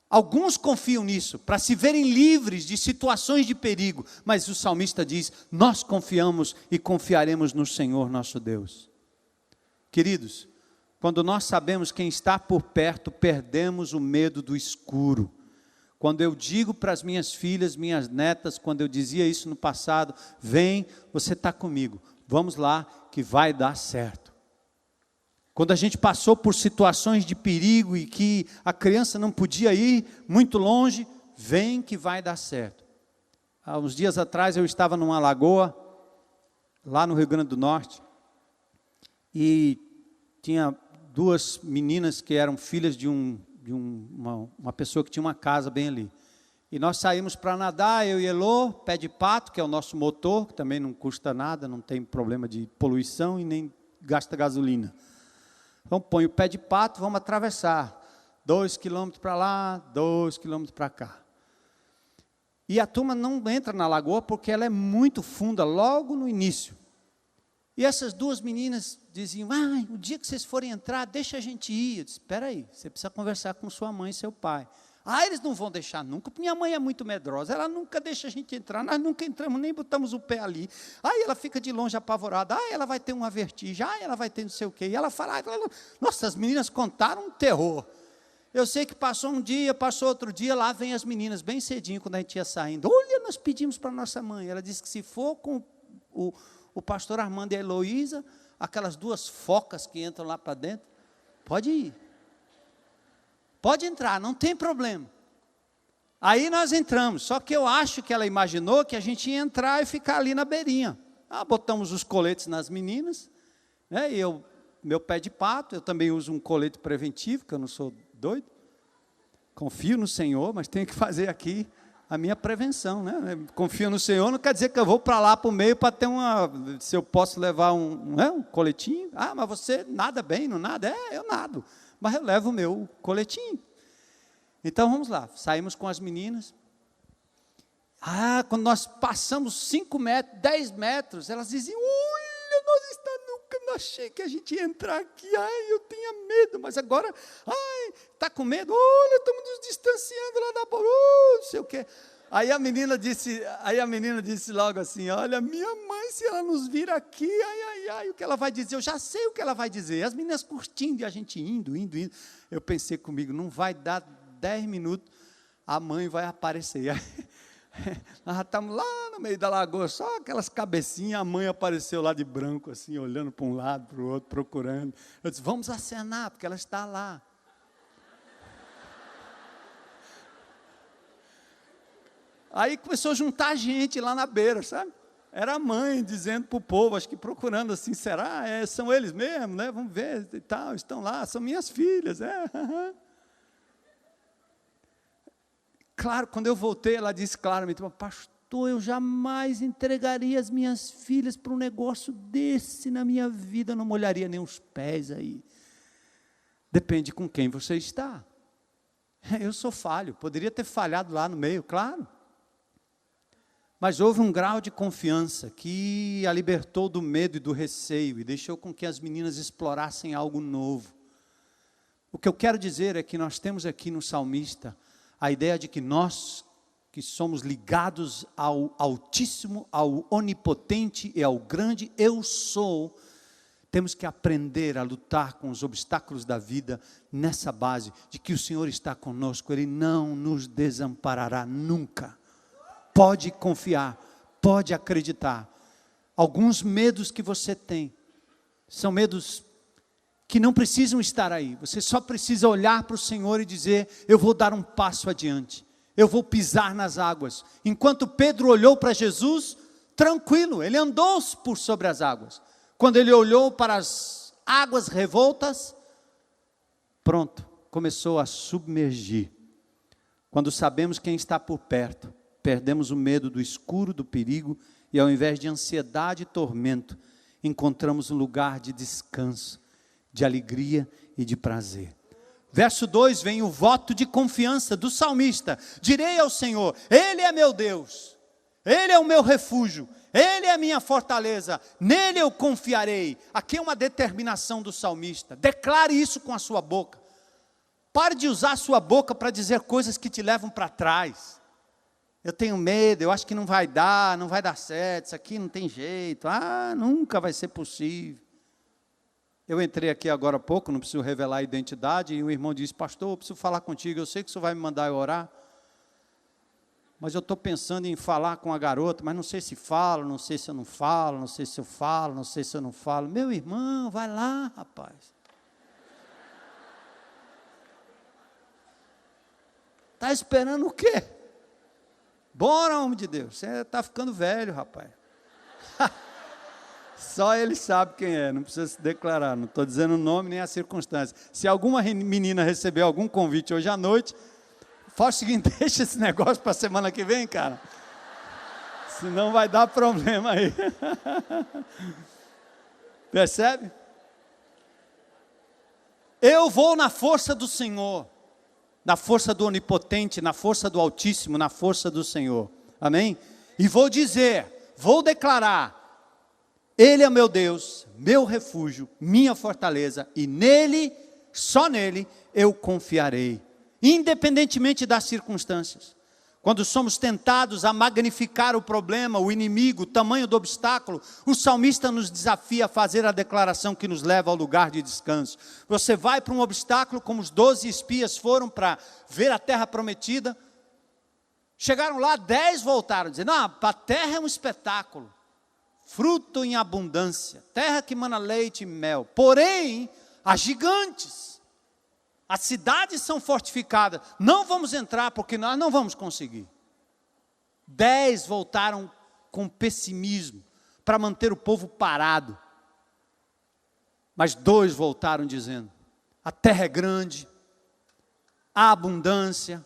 Alguns confiam nisso, para se verem livres de situações de perigo, mas o salmista diz, nós confiamos e confiaremos no Senhor nosso Deus. Queridos, quando nós sabemos quem está por perto, perdemos o medo do escuro. Quando eu digo para as minhas filhas, minhas netas, quando eu dizia isso no passado, vem, você está comigo, vamos lá que vai dar certo. Quando a gente passou por situações de perigo e que a criança não podia ir muito longe, vem que vai dar certo. Há uns dias atrás eu estava numa lagoa, lá no Rio Grande do Norte, e tinha duas meninas que eram filhas de uma pessoa que tinha uma casa bem ali. E nós saímos para nadar, eu e Elô, pé de pato, que é o nosso motor, que também não custa nada, não tem problema de poluição e nem gasta gasolina. Então põe o pé de pato, vamos atravessar. 2 quilômetros para lá, 2 quilômetros para cá. E a turma não entra na lagoa porque ela é muito funda, logo no início. E essas duas meninas diziam, o dia que vocês forem entrar, deixa a gente ir. Eu disse, espera aí, você precisa conversar com sua mãe e seu pai. Eles não vão deixar nunca, minha mãe é muito medrosa, ela nunca deixa a gente entrar, nós nunca entramos, nem botamos o pé ali. Ela fica de longe apavorada, ela vai ter uma vertigem, ela vai ter não sei o quê. E ela fala, nossa, as meninas contaram um terror. Eu sei que passou um dia, passou outro dia, lá vem as meninas, bem cedinho, quando a gente ia saindo. Olha, nós pedimos para nossa mãe, ela disse que se for com o pastor Armando e a Heloísa, aquelas duas focas que entram lá para dentro, pode ir. Pode entrar, não tem problema. Aí nós entramos, só que eu acho que ela imaginou que a gente ia entrar e ficar ali na beirinha. Botamos os coletes nas meninas, né, e meu pé de pato, eu também uso um colete preventivo, que eu não sou doido. Confio no Senhor, mas tenho que fazer aqui a minha prevenção, né? Confio no Senhor, não quer dizer que eu vou para lá para o meio para ter se eu posso levar um coletinho. Mas você nada bem, não nada? Eu nado, mas eu levo o meu coletinho. Então vamos lá, saímos com as meninas. Quando nós passamos 5 metros, 10 metros, elas diziam, olha, nunca achei que a gente ia entrar aqui, eu tinha medo, mas agora, está com medo? Olha, estamos nos distanciando lá da bola, não sei o quê. Aí a menina disse logo assim, olha, minha mãe, se ela nos vir aqui, o que ela vai dizer? Eu já sei o que ela vai dizer. As meninas curtindo e a gente indo. Eu pensei comigo, não vai dar 10 minutos, a mãe vai aparecer. Nós já estamos lá no meio da lagoa, só aquelas cabecinhas, a mãe apareceu lá de branco, assim, olhando para um lado, para o outro, procurando. Eu disse, vamos acenar, porque ela está lá. Aí começou a juntar gente lá na beira, sabe? Era a mãe dizendo para o povo, acho que procurando assim, será? São eles mesmo, né? Vamos ver e tal, estão lá, são minhas filhas. Claro, quando eu voltei, ela disse claramente, pastor, eu jamais entregaria as minhas filhas para um negócio desse na minha vida, eu não molharia nem os pés aí. Depende com quem você está. Eu sou falho, poderia ter falhado lá no meio, claro. Mas houve um grau de confiança que a libertou do medo e do receio e deixou com que as meninas explorassem algo novo. O que eu quero dizer é que nós temos aqui no salmista a ideia de que nós, que somos ligados ao Altíssimo, ao Onipotente e ao grande Eu Sou, temos que aprender a lutar com os obstáculos da vida nessa base de que o Senhor está conosco, Ele não nos desamparará nunca. Pode confiar, pode acreditar. Alguns medos que você tem, são medos que não precisam estar aí. Você só precisa olhar para o Senhor e dizer, eu vou dar um passo adiante. Eu vou pisar nas águas. Enquanto Pedro olhou para Jesus, tranquilo, ele andou por sobre as águas. Quando ele olhou para as águas revoltas, pronto, começou a submergir. Quando sabemos quem está por perto, perdemos o medo do escuro, do perigo, e ao invés de ansiedade e tormento, encontramos um lugar de descanso, de alegria e de prazer. Verso 2 vem o voto de confiança do salmista. Direi ao Senhor, Ele é meu Deus, Ele é o meu refúgio, Ele é a minha fortaleza, nele eu confiarei. Aqui é uma determinação do salmista. Declare isso com a sua boca. Pare de usar a sua boca para dizer coisas que te levam para trás. Eu tenho medo, eu acho que não vai dar certo, isso aqui não tem jeito, nunca vai ser possível. Eu entrei aqui agora há pouco, não preciso revelar a identidade, e o irmão disse, pastor, eu preciso falar contigo, eu sei que o senhor vai me mandar eu orar, mas eu estou pensando em falar com a garota, mas não sei se falo, não sei se eu não falo, não sei se eu falo, não sei se eu não falo. Meu irmão, vai lá, rapaz. Está esperando o quê? Bora, homem de Deus, você está ficando velho, rapaz. Só ele sabe quem é, não precisa se declarar, não estou dizendo o nome nem a circunstância. Se alguma menina receber algum convite hoje à noite, faz o seguinte, deixa esse negócio para a semana que vem, cara. Senão vai dar problema aí. Percebe? Eu vou na força do Senhor. Na força do Onipotente, na força do Altíssimo, na força do Senhor, amém? E vou dizer, vou declarar, Ele é meu Deus, meu refúgio, minha fortaleza, e nele, só nele, eu confiarei, independentemente das circunstâncias. Quando somos tentados a magnificar o problema, o inimigo, o tamanho do obstáculo, o salmista nos desafia a fazer a declaração que nos leva ao lugar de descanso. Você vai para um obstáculo, como os 12 espias foram para ver a terra prometida. Chegaram lá, 10 voltaram, dizendo, a terra é um espetáculo, fruto em abundância, terra que mana leite e mel. Porém, há gigantes. As cidades são fortificadas, não vamos entrar porque nós não vamos conseguir. 10 voltaram com pessimismo, para manter o povo parado. Mas 2 voltaram dizendo, a terra é grande, há abundância,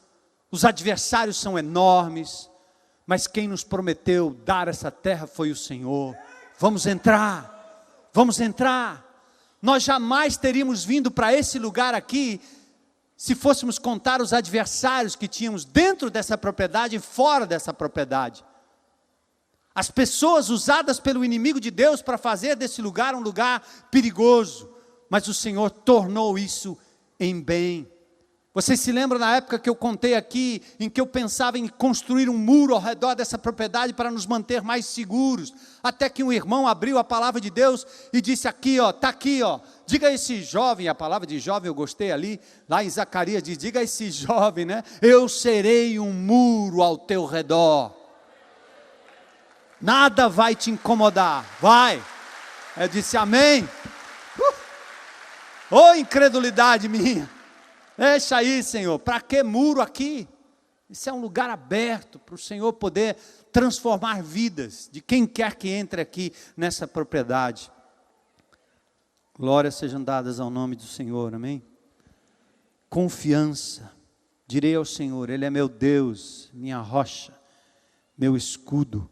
os adversários são enormes, mas quem nos prometeu dar essa terra foi o Senhor. Vamos entrar, vamos entrar. Nós jamais teríamos vindo para esse lugar aqui, se fôssemos contar os adversários que tínhamos dentro dessa propriedade e fora dessa propriedade. As pessoas usadas pelo inimigo de Deus para fazer desse lugar um lugar perigoso, mas o Senhor tornou isso em bem. Vocês se lembram na época que eu contei aqui, em que eu pensava em construir um muro ao redor dessa propriedade para nos manter mais seguros, até que um irmão abriu a palavra de Deus e disse aqui, está aqui, diga a esse jovem, a palavra de jovem eu gostei ali, lá em Zacarias diz, diga a esse jovem, eu serei um muro ao teu redor, nada vai te incomodar, eu disse amém, incredulidade minha, deixa aí, Senhor, para que muro aqui? Esse é um lugar aberto para o Senhor poder transformar vidas de quem quer que entre aqui nessa propriedade. Glórias sejam dadas ao nome do Senhor, amém? Confiança, direi ao Senhor, Ele é meu Deus, minha rocha, meu escudo,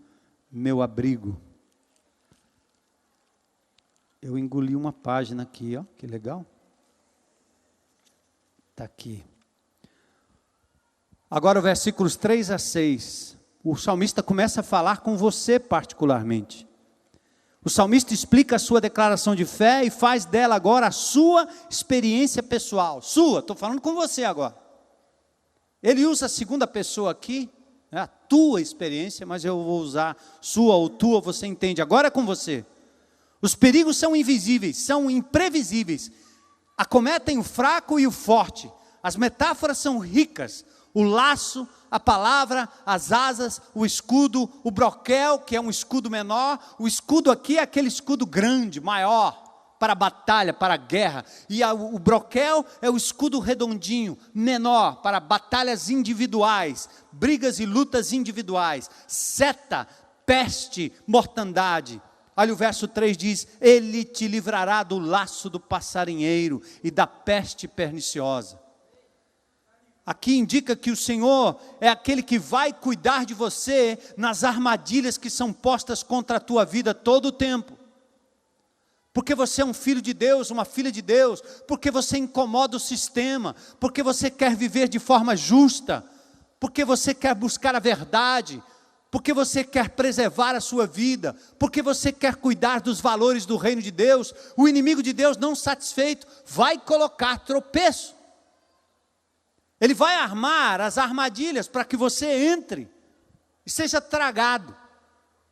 meu abrigo. Eu engoli uma página aqui, ó, que legal. Está aqui. Agora, os versículos 3 a 6, o salmista começa a falar com você particularmente. O salmista explica a sua declaração de fé e faz dela agora a sua experiência pessoal. Estou falando com você agora. Ele usa a segunda pessoa aqui, a tua experiência, mas eu vou usar sua ou tua, você entende. Agora é com você. Os perigos são invisíveis, são imprevisíveis. Acometem o fraco e o forte. As metáforas são ricas. O laço, a palavra, as asas, o escudo, o broquel, que é um escudo menor. O escudo aqui é aquele escudo grande, maior, para a batalha, para a guerra. E o broquel é o escudo redondinho, menor, para batalhas individuais, brigas e lutas individuais. Seta, peste, mortandade. Olha o verso 3 diz, Ele te livrará do laço do passarinheiro e da peste perniciosa. Aqui indica que o Senhor é aquele que vai cuidar de você nas armadilhas que são postas contra a tua vida todo o tempo. Porque você é um filho de Deus, uma filha de Deus, porque você incomoda o sistema, porque você quer viver de forma justa, porque você quer buscar a verdade, porque você quer preservar a sua vida, porque você quer cuidar dos valores do reino de Deus. O inimigo de Deus, não satisfeito, vai colocar tropeço. Ele vai armar as armadilhas para que você entre e seja tragado.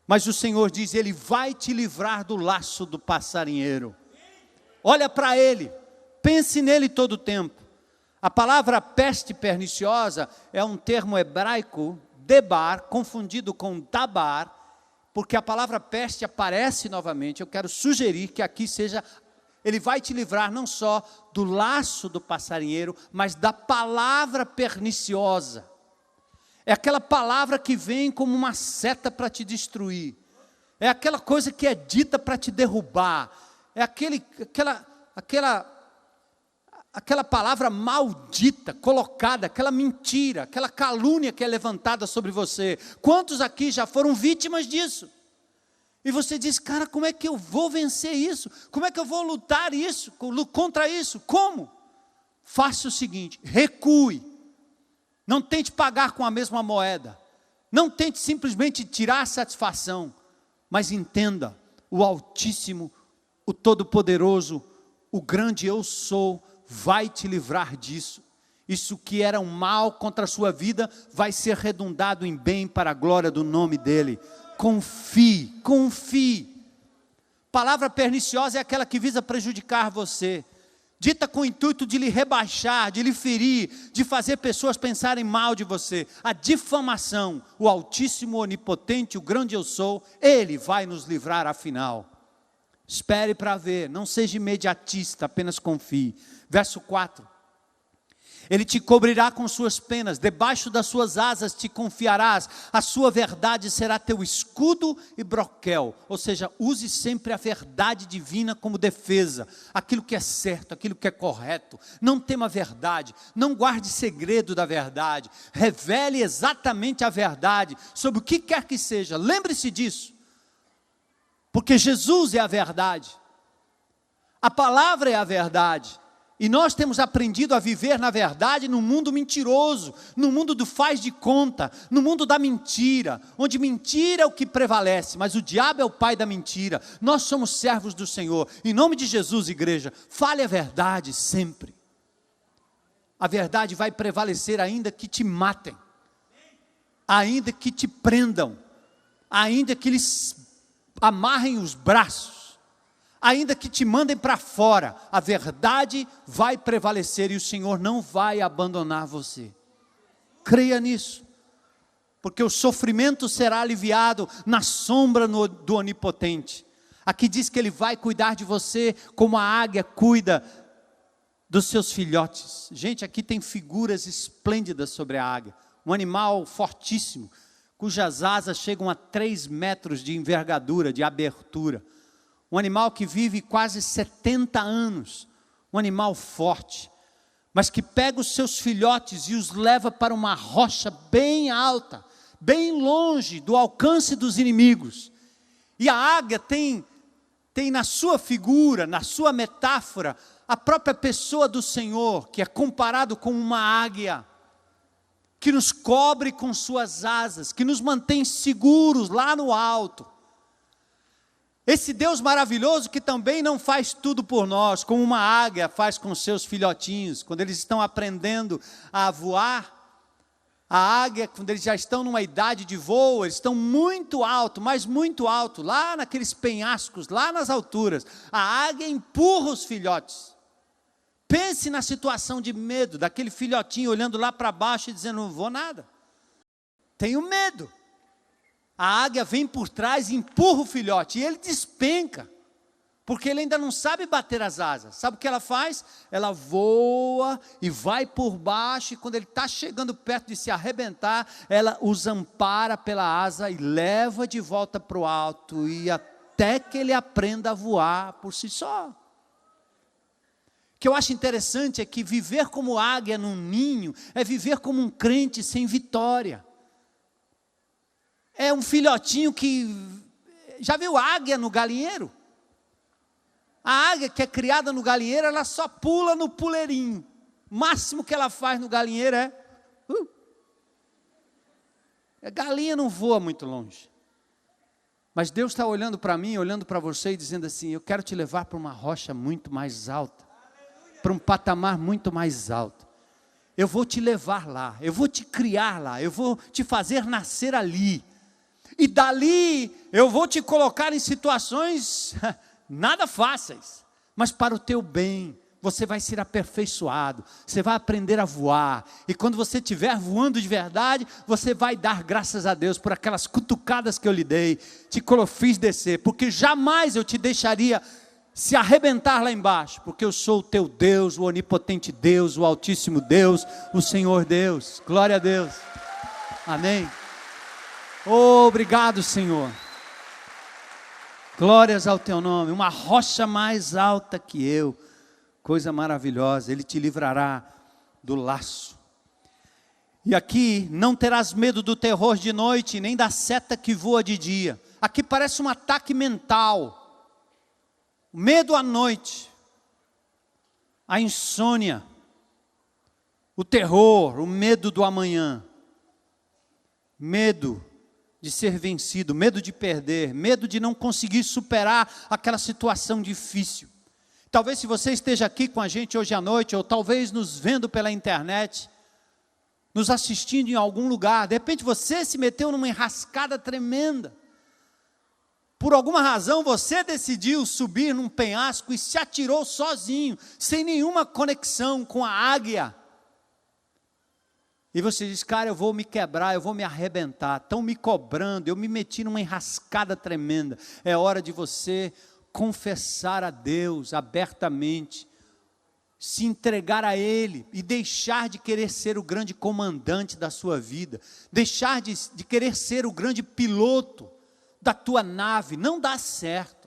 Mas o Senhor diz, Ele vai te livrar do laço do passarinheiro. Olha para Ele, pense nele todo o tempo. A palavra peste perniciosa é um termo hebraico, debar, confundido com dabar, porque a palavra peste aparece novamente. Eu quero sugerir que aqui seja... Ele vai te livrar não só do laço do passarinheiro, mas da palavra perniciosa. É aquela palavra que vem como uma seta para te destruir. É aquela coisa que é dita para te derrubar. É aquela palavra maldita, colocada, aquela mentira, aquela calúnia que é levantada sobre você. Quantos aqui já foram vítimas disso? E você diz, cara, como é que eu vou vencer isso? Como é que eu vou lutar contra isso? Como? Faça o seguinte, recue. Não tente pagar com a mesma moeda. Não tente simplesmente tirar a satisfação. Mas entenda, o Altíssimo, o Todo-Poderoso, o grande eu sou, vai te livrar disso. Isso que era um mal contra a sua vida, vai ser redundado em bem para a glória do nome dEle. Confie, confie. Palavra perniciosa é aquela que visa prejudicar você, dita com o intuito de lhe rebaixar, de lhe ferir, de fazer pessoas pensarem mal de você. A difamação, o Altíssimo, Onipotente, o grande eu sou, Ele vai nos livrar afinal. Espere para ver, não seja imediatista, apenas confie. Verso 4. Ele te cobrirá com suas penas, debaixo das suas asas te confiarás, a sua verdade será teu escudo e broquel. Ou seja, use sempre a verdade divina como defesa, aquilo que é certo, aquilo que é correto. Não tema a verdade, não guarde segredo da verdade, revele exatamente a verdade, sobre o que quer que seja. Lembre-se disso, porque Jesus é a verdade, a palavra é a verdade. E nós temos aprendido a viver na verdade num mundo mentiroso, no mundo do faz de conta, no mundo da mentira, onde mentira é o que prevalece, mas o diabo é o pai da mentira. Nós somos servos do Senhor. Em nome de Jesus, igreja, fale a verdade sempre. A verdade vai prevalecer ainda que te matem, ainda que te prendam, ainda que lhes amarrem os braços, ainda que te mandem para fora, a verdade vai prevalecer e o Senhor não vai abandonar você. Creia nisso, porque o sofrimento será aliviado na sombra do Onipotente. Aqui diz que Ele vai cuidar de você como a águia cuida dos seus filhotes. Gente, aqui tem figuras esplêndidas sobre a águia. um animal fortíssimo, cujas asas chegam a 3 metros de envergadura, de abertura. Um animal que vive quase 70 anos, um animal forte, mas que pega os seus filhotes e os leva para uma rocha bem alta, bem longe do alcance dos inimigos. E a águia tem na sua figura, na sua metáfora, a própria pessoa do Senhor, que é comparado com uma águia, que nos cobre com suas asas, que nos mantém seguros lá no alto. Esse Deus maravilhoso que também não faz tudo por nós, como uma águia faz com seus filhotinhos, quando eles estão aprendendo a voar. A águia, quando eles já estão numa idade de voo, eles estão muito alto, mas muito alto, lá naqueles penhascos, lá nas alturas. A águia empurra os filhotes. Pense na situação de medo, daquele filhotinho olhando lá para baixo e dizendo, não vou nada. Tenho medo. A águia vem por trás e empurra o filhote, e ele despenca, porque ele ainda não sabe bater as asas. Sabe o que ela faz? Ela voa e vai por baixo, e quando ele está chegando perto de se arrebentar, ela os ampara pela asa e leva de volta para o alto, e até que ele aprenda a voar por si só. O que eu acho interessante é que viver como águia num ninho, é viver como um crente sem vitória. É um filhotinho que, já viu águia no galinheiro? A águia que é criada no galinheiro, ela só pula no puleirinho. O máximo que ela faz no galinheiro é... A galinha não voa muito longe. Mas Deus está olhando para mim, olhando para você e dizendo assim, eu quero te levar para uma rocha muito mais alta, para um patamar muito mais alto. Eu vou te levar lá, eu vou te criar lá, eu vou te fazer nascer ali. E dali eu vou te colocar em situações nada fáceis, mas para o teu bem. Você vai ser aperfeiçoado, você vai aprender a voar, e quando você estiver voando de verdade, você vai dar graças a Deus por aquelas cutucadas que eu lhe dei, fiz descer, porque jamais eu te deixaria se arrebentar lá embaixo, porque eu sou o teu Deus, o onipotente Deus, o altíssimo Deus, o Senhor Deus. Glória a Deus, amém. Obrigado, Senhor. Glórias ao teu nome. Uma rocha mais alta que eu, coisa maravilhosa. Ele te livrará do laço. E aqui não terás medo do terror de noite, nem da seta que voa de dia. Aqui parece um ataque mental. Medo à noite, a insônia, o terror, o medo do amanhã, medo de ser vencido, medo de perder, medo de não conseguir superar aquela situação difícil. Talvez se você esteja aqui com a gente hoje à noite, ou talvez nos vendo pela internet, nos assistindo em algum lugar, de repente você se meteu numa enrascada tremenda. Por alguma razão você decidiu subir num penhasco e se atirou sozinho, sem nenhuma conexão com a águia. E você diz, cara, eu vou me quebrar, eu vou me arrebentar, estão me cobrando, eu me meti numa enrascada tremenda. É hora de você confessar a Deus abertamente, se entregar a Ele e deixar de querer ser o grande comandante da sua vida, deixar de querer ser o grande piloto da tua nave. Não dá certo.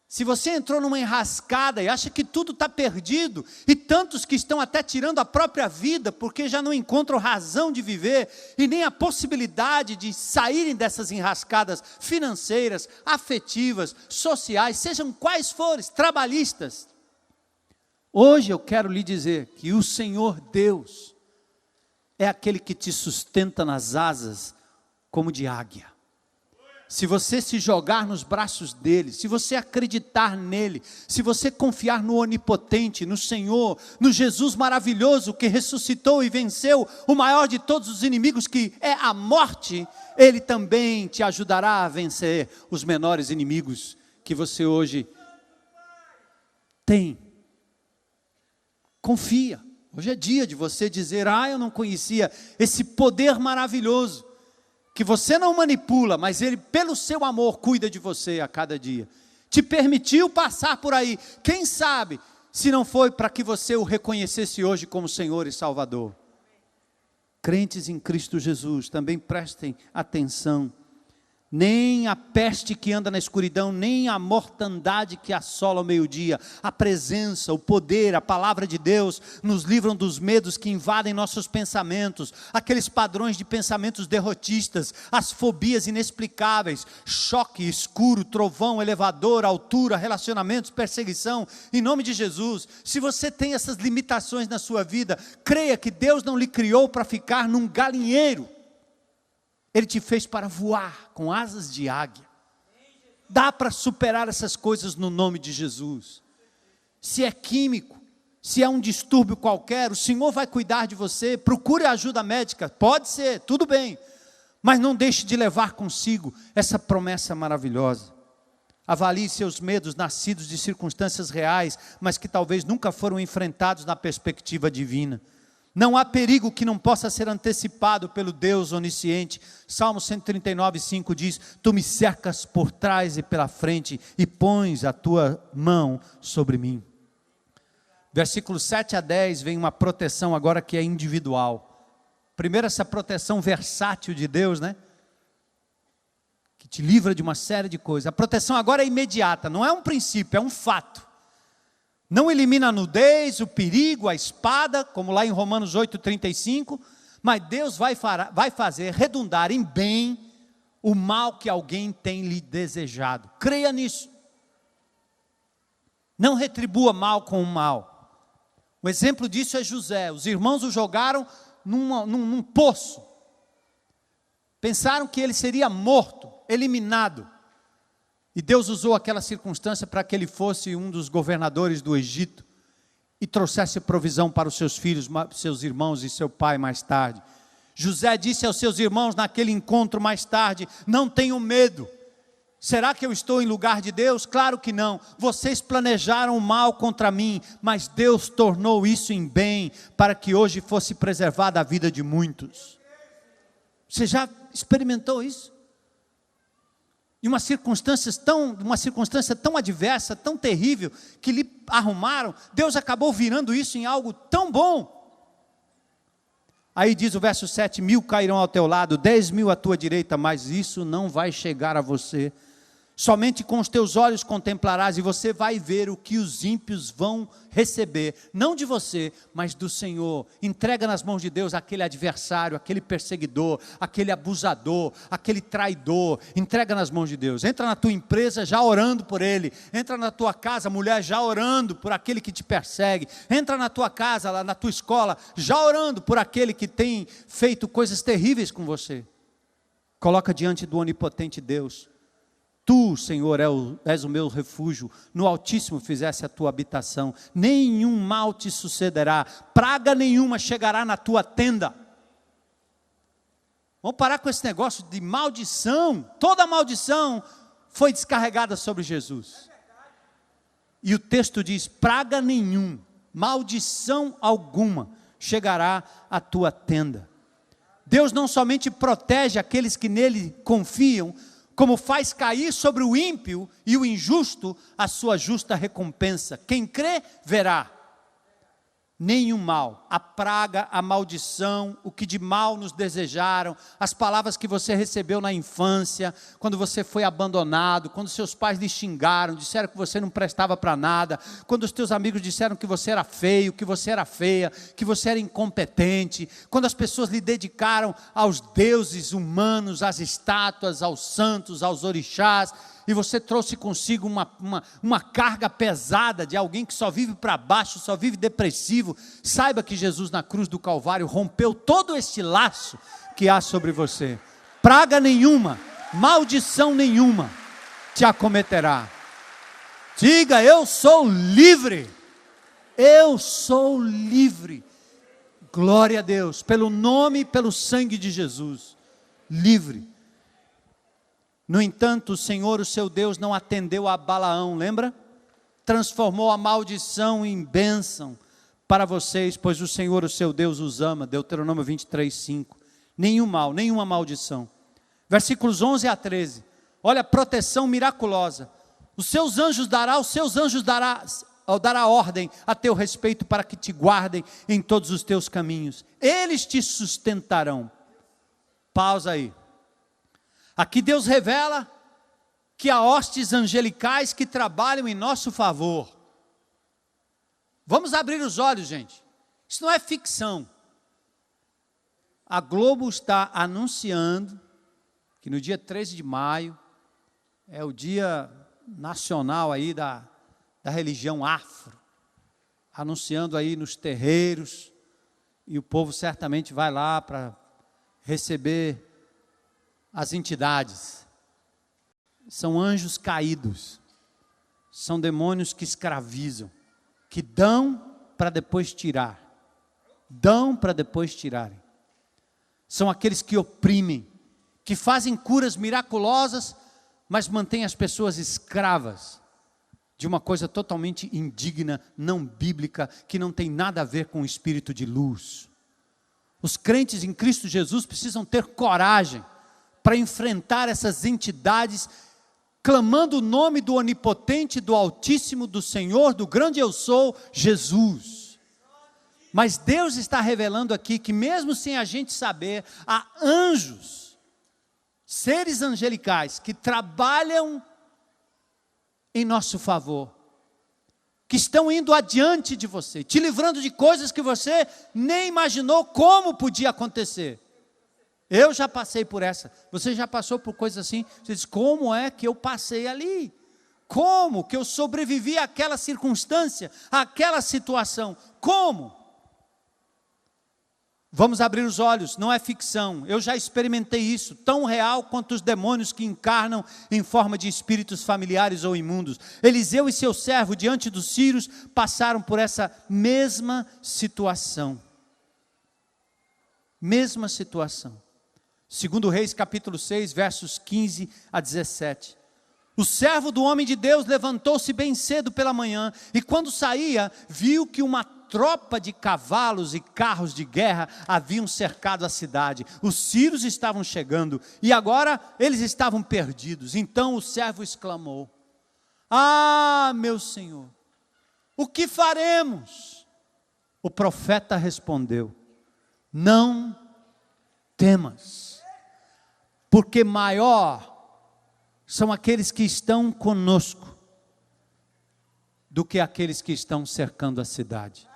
Se você entrou numa enrascada e acha que tudo está perdido, e tantos que estão até tirando a própria vida, porque já não encontram razão de viver, e nem a possibilidade de saírem dessas enrascadas financeiras, afetivas, sociais, sejam quais forem, trabalhistas. Hoje eu quero lhe dizer que o Senhor Deus é aquele que te sustenta nas asas como de águia. Se você se jogar nos braços dele, se você acreditar nele, se você confiar no onipotente, no Senhor, no Jesus maravilhoso que ressuscitou e venceu o maior de todos os inimigos, que é a morte, ele também te ajudará a vencer os menores inimigos que você hoje tem. Confia. Hoje é dia de você dizer, eu não conhecia esse poder maravilhoso, que você não manipula, mas Ele, pelo seu amor, cuida de você a cada dia. Te permitiu passar por aí. Quem sabe, se não foi para que você o reconhecesse hoje como Senhor e Salvador. crentes em Cristo Jesus, também prestem atenção. Nem a peste que anda na escuridão, nem a mortandade que assola ao meio-dia. A presença, o poder, a palavra de Deus nos livram dos medos que invadem nossos pensamentos, aqueles padrões de pensamentos derrotistas, as fobias inexplicáveis, choque, escuro, trovão, elevador, altura, relacionamentos, perseguição. Em nome de Jesus, se você tem essas limitações na sua vida, creia que Deus não lhe criou para ficar num galinheiro. Ele te fez para voar com asas de águia. Dá para superar essas coisas no nome de Jesus. Se é químico, se é um distúrbio qualquer, o Senhor vai cuidar de você. Procure ajuda médica, pode ser, tudo bem. Mas não deixe de levar consigo essa promessa maravilhosa. Avalie seus medos nascidos de circunstâncias reais, mas que talvez nunca foram enfrentados na perspectiva divina. Não há perigo que não possa ser antecipado pelo Deus onisciente. Salmo 139, 5 diz: Tu me cercas por trás e pela frente e pões a tua mão sobre mim. Versículos 7 a 10 vem uma proteção agora que é individual. Primeiro, essa proteção versátil de Deus, né? Que te livra de uma série de coisas. A proteção agora é imediata, não é um princípio, é um fato. Não elimina a nudez, o perigo, a espada, como lá em Romanos 8,35, mas Deus vai fazer redundar em bem o mal que alguém tem lhe desejado. Creia nisso. Não retribua mal com o mal. O exemplo disso é José. Os irmãos o jogaram num poço. Pensaram que ele seria morto, eliminado. E Deus usou aquela circunstância para que ele fosse um dos governadores do Egito e trouxesse provisão para os seus filhos, seus irmãos e seu pai mais tarde. José disse aos seus irmãos naquele encontro mais tarde: não tenham medo. Será que eu estou em lugar de Deus? Claro que não. Vocês planejaram o mal contra mim, mas Deus tornou isso em bem para que hoje fosse preservada a vida de muitos. Você já experimentou isso? E uma circunstância tão adversa, tão terrível, que lhe arrumaram, Deus acabou virando isso em algo tão bom. Aí diz o verso 7, 1000 cairão ao teu lado, 10.000 à tua direita, mas isso não vai chegar a você. Somente com os teus olhos contemplarás, e você vai ver o que os ímpios vão receber, não de você, mas do Senhor. Entrega nas mãos de Deus aquele adversário, aquele perseguidor, aquele abusador, aquele traidor. Entrega nas mãos de Deus. Entra na tua empresa já orando por ele. Entra na tua casa, mulher, já orando por aquele que te persegue. Entra na tua casa, lá na tua escola, já orando por aquele que tem feito coisas terríveis com você. Coloca diante do onipotente Deus. Tu, Senhor, és o meu refúgio, no Altíssimo fizesse a tua habitação, nenhum mal te sucederá, praga nenhuma chegará na tua tenda. Vamos parar com esse negócio de maldição. Toda maldição foi descarregada sobre Jesus. E o texto diz: praga nenhum, maldição alguma chegará à tua tenda. Deus não somente protege aqueles que nele confiam, como faz cair sobre o ímpio e o injusto a sua justa recompensa. Quem crê, verá. Nenhum mal, a praga, a maldição, o que de mal nos desejaram, as palavras que você recebeu na infância, quando você foi abandonado, quando seus pais lhe xingaram, disseram que você não prestava para nada, quando os teus amigos disseram que você era feio, que você era feia, que você era incompetente, quando as pessoas lhe dedicaram aos deuses humanos, às estátuas, aos santos, aos orixás, e você trouxe consigo uma carga pesada de alguém que só vive para baixo, só vive depressivo. Saiba que Jesus na cruz do Calvário rompeu todo este laço que há sobre você. Praga nenhuma, maldição nenhuma te acometerá. Diga: eu sou livre. Eu sou livre. Glória a Deus, pelo nome e pelo sangue de Jesus. Livre. No entanto, o Senhor, o seu Deus, não atendeu a Balaão, lembra? Transformou a maldição em bênção para vocês, pois o Senhor, o seu Deus, os ama. Deuteronômio 23:5. Nenhum mal, nenhuma maldição. Versículos 11 a 13. Olha a proteção miraculosa. Os seus anjos dará ou dará ordem a teu respeito para que te guardem em todos os teus caminhos. Eles te sustentarão. Pausa aí. Aqui Deus revela que há hostes angelicais que trabalham em nosso favor. Vamos abrir os olhos, gente. Isso não é ficção. A Globo está anunciando que no dia 13 de maio é o dia nacional aí da religião afro, anunciando aí nos terreiros, e o povo certamente vai lá para receber as entidades. São anjos caídos, são demônios que escravizam, que dão para depois tirar, dão para depois tirarem. São aqueles que oprimem, que fazem curas miraculosas, mas mantêm as pessoas escravas de uma coisa totalmente indigna, não bíblica, que não tem nada a ver com o espírito de luz. Os crentes em Cristo Jesus precisam ter coragem para enfrentar essas entidades, clamando o nome do onipotente, do Altíssimo, do Senhor, do grande eu sou, Jesus. Mas Deus está revelando aqui que mesmo sem a gente saber, há anjos, seres angelicais, que trabalham em nosso favor, que estão indo adiante de você, te livrando de coisas que você nem imaginou como podia acontecer. Eu já passei por essa, você já passou por coisas assim, você diz, como é que eu passei ali? Como que eu sobrevivi àquela circunstância, àquela situação? Como? Vamos abrir os olhos, não é ficção, eu já experimentei isso, tão real quanto os demônios que encarnam em forma de espíritos familiares ou imundos. Eliseu e seu servo, diante dos sírios, passaram por essa mesma situação. Mesma situação. 2 Reis capítulo 6, versos 15 a 17. O servo do homem de Deus levantou-se bem cedo pela manhã, e quando saía, viu que uma tropa de cavalos e carros de guerra haviam cercado a cidade. Os sírios estavam chegando, e agora eles estavam perdidos. Então o servo exclamou, ah, meu senhor, o que faremos? O profeta respondeu, não temas, porque maior são aqueles que estão conosco do que aqueles que estão cercando a cidade.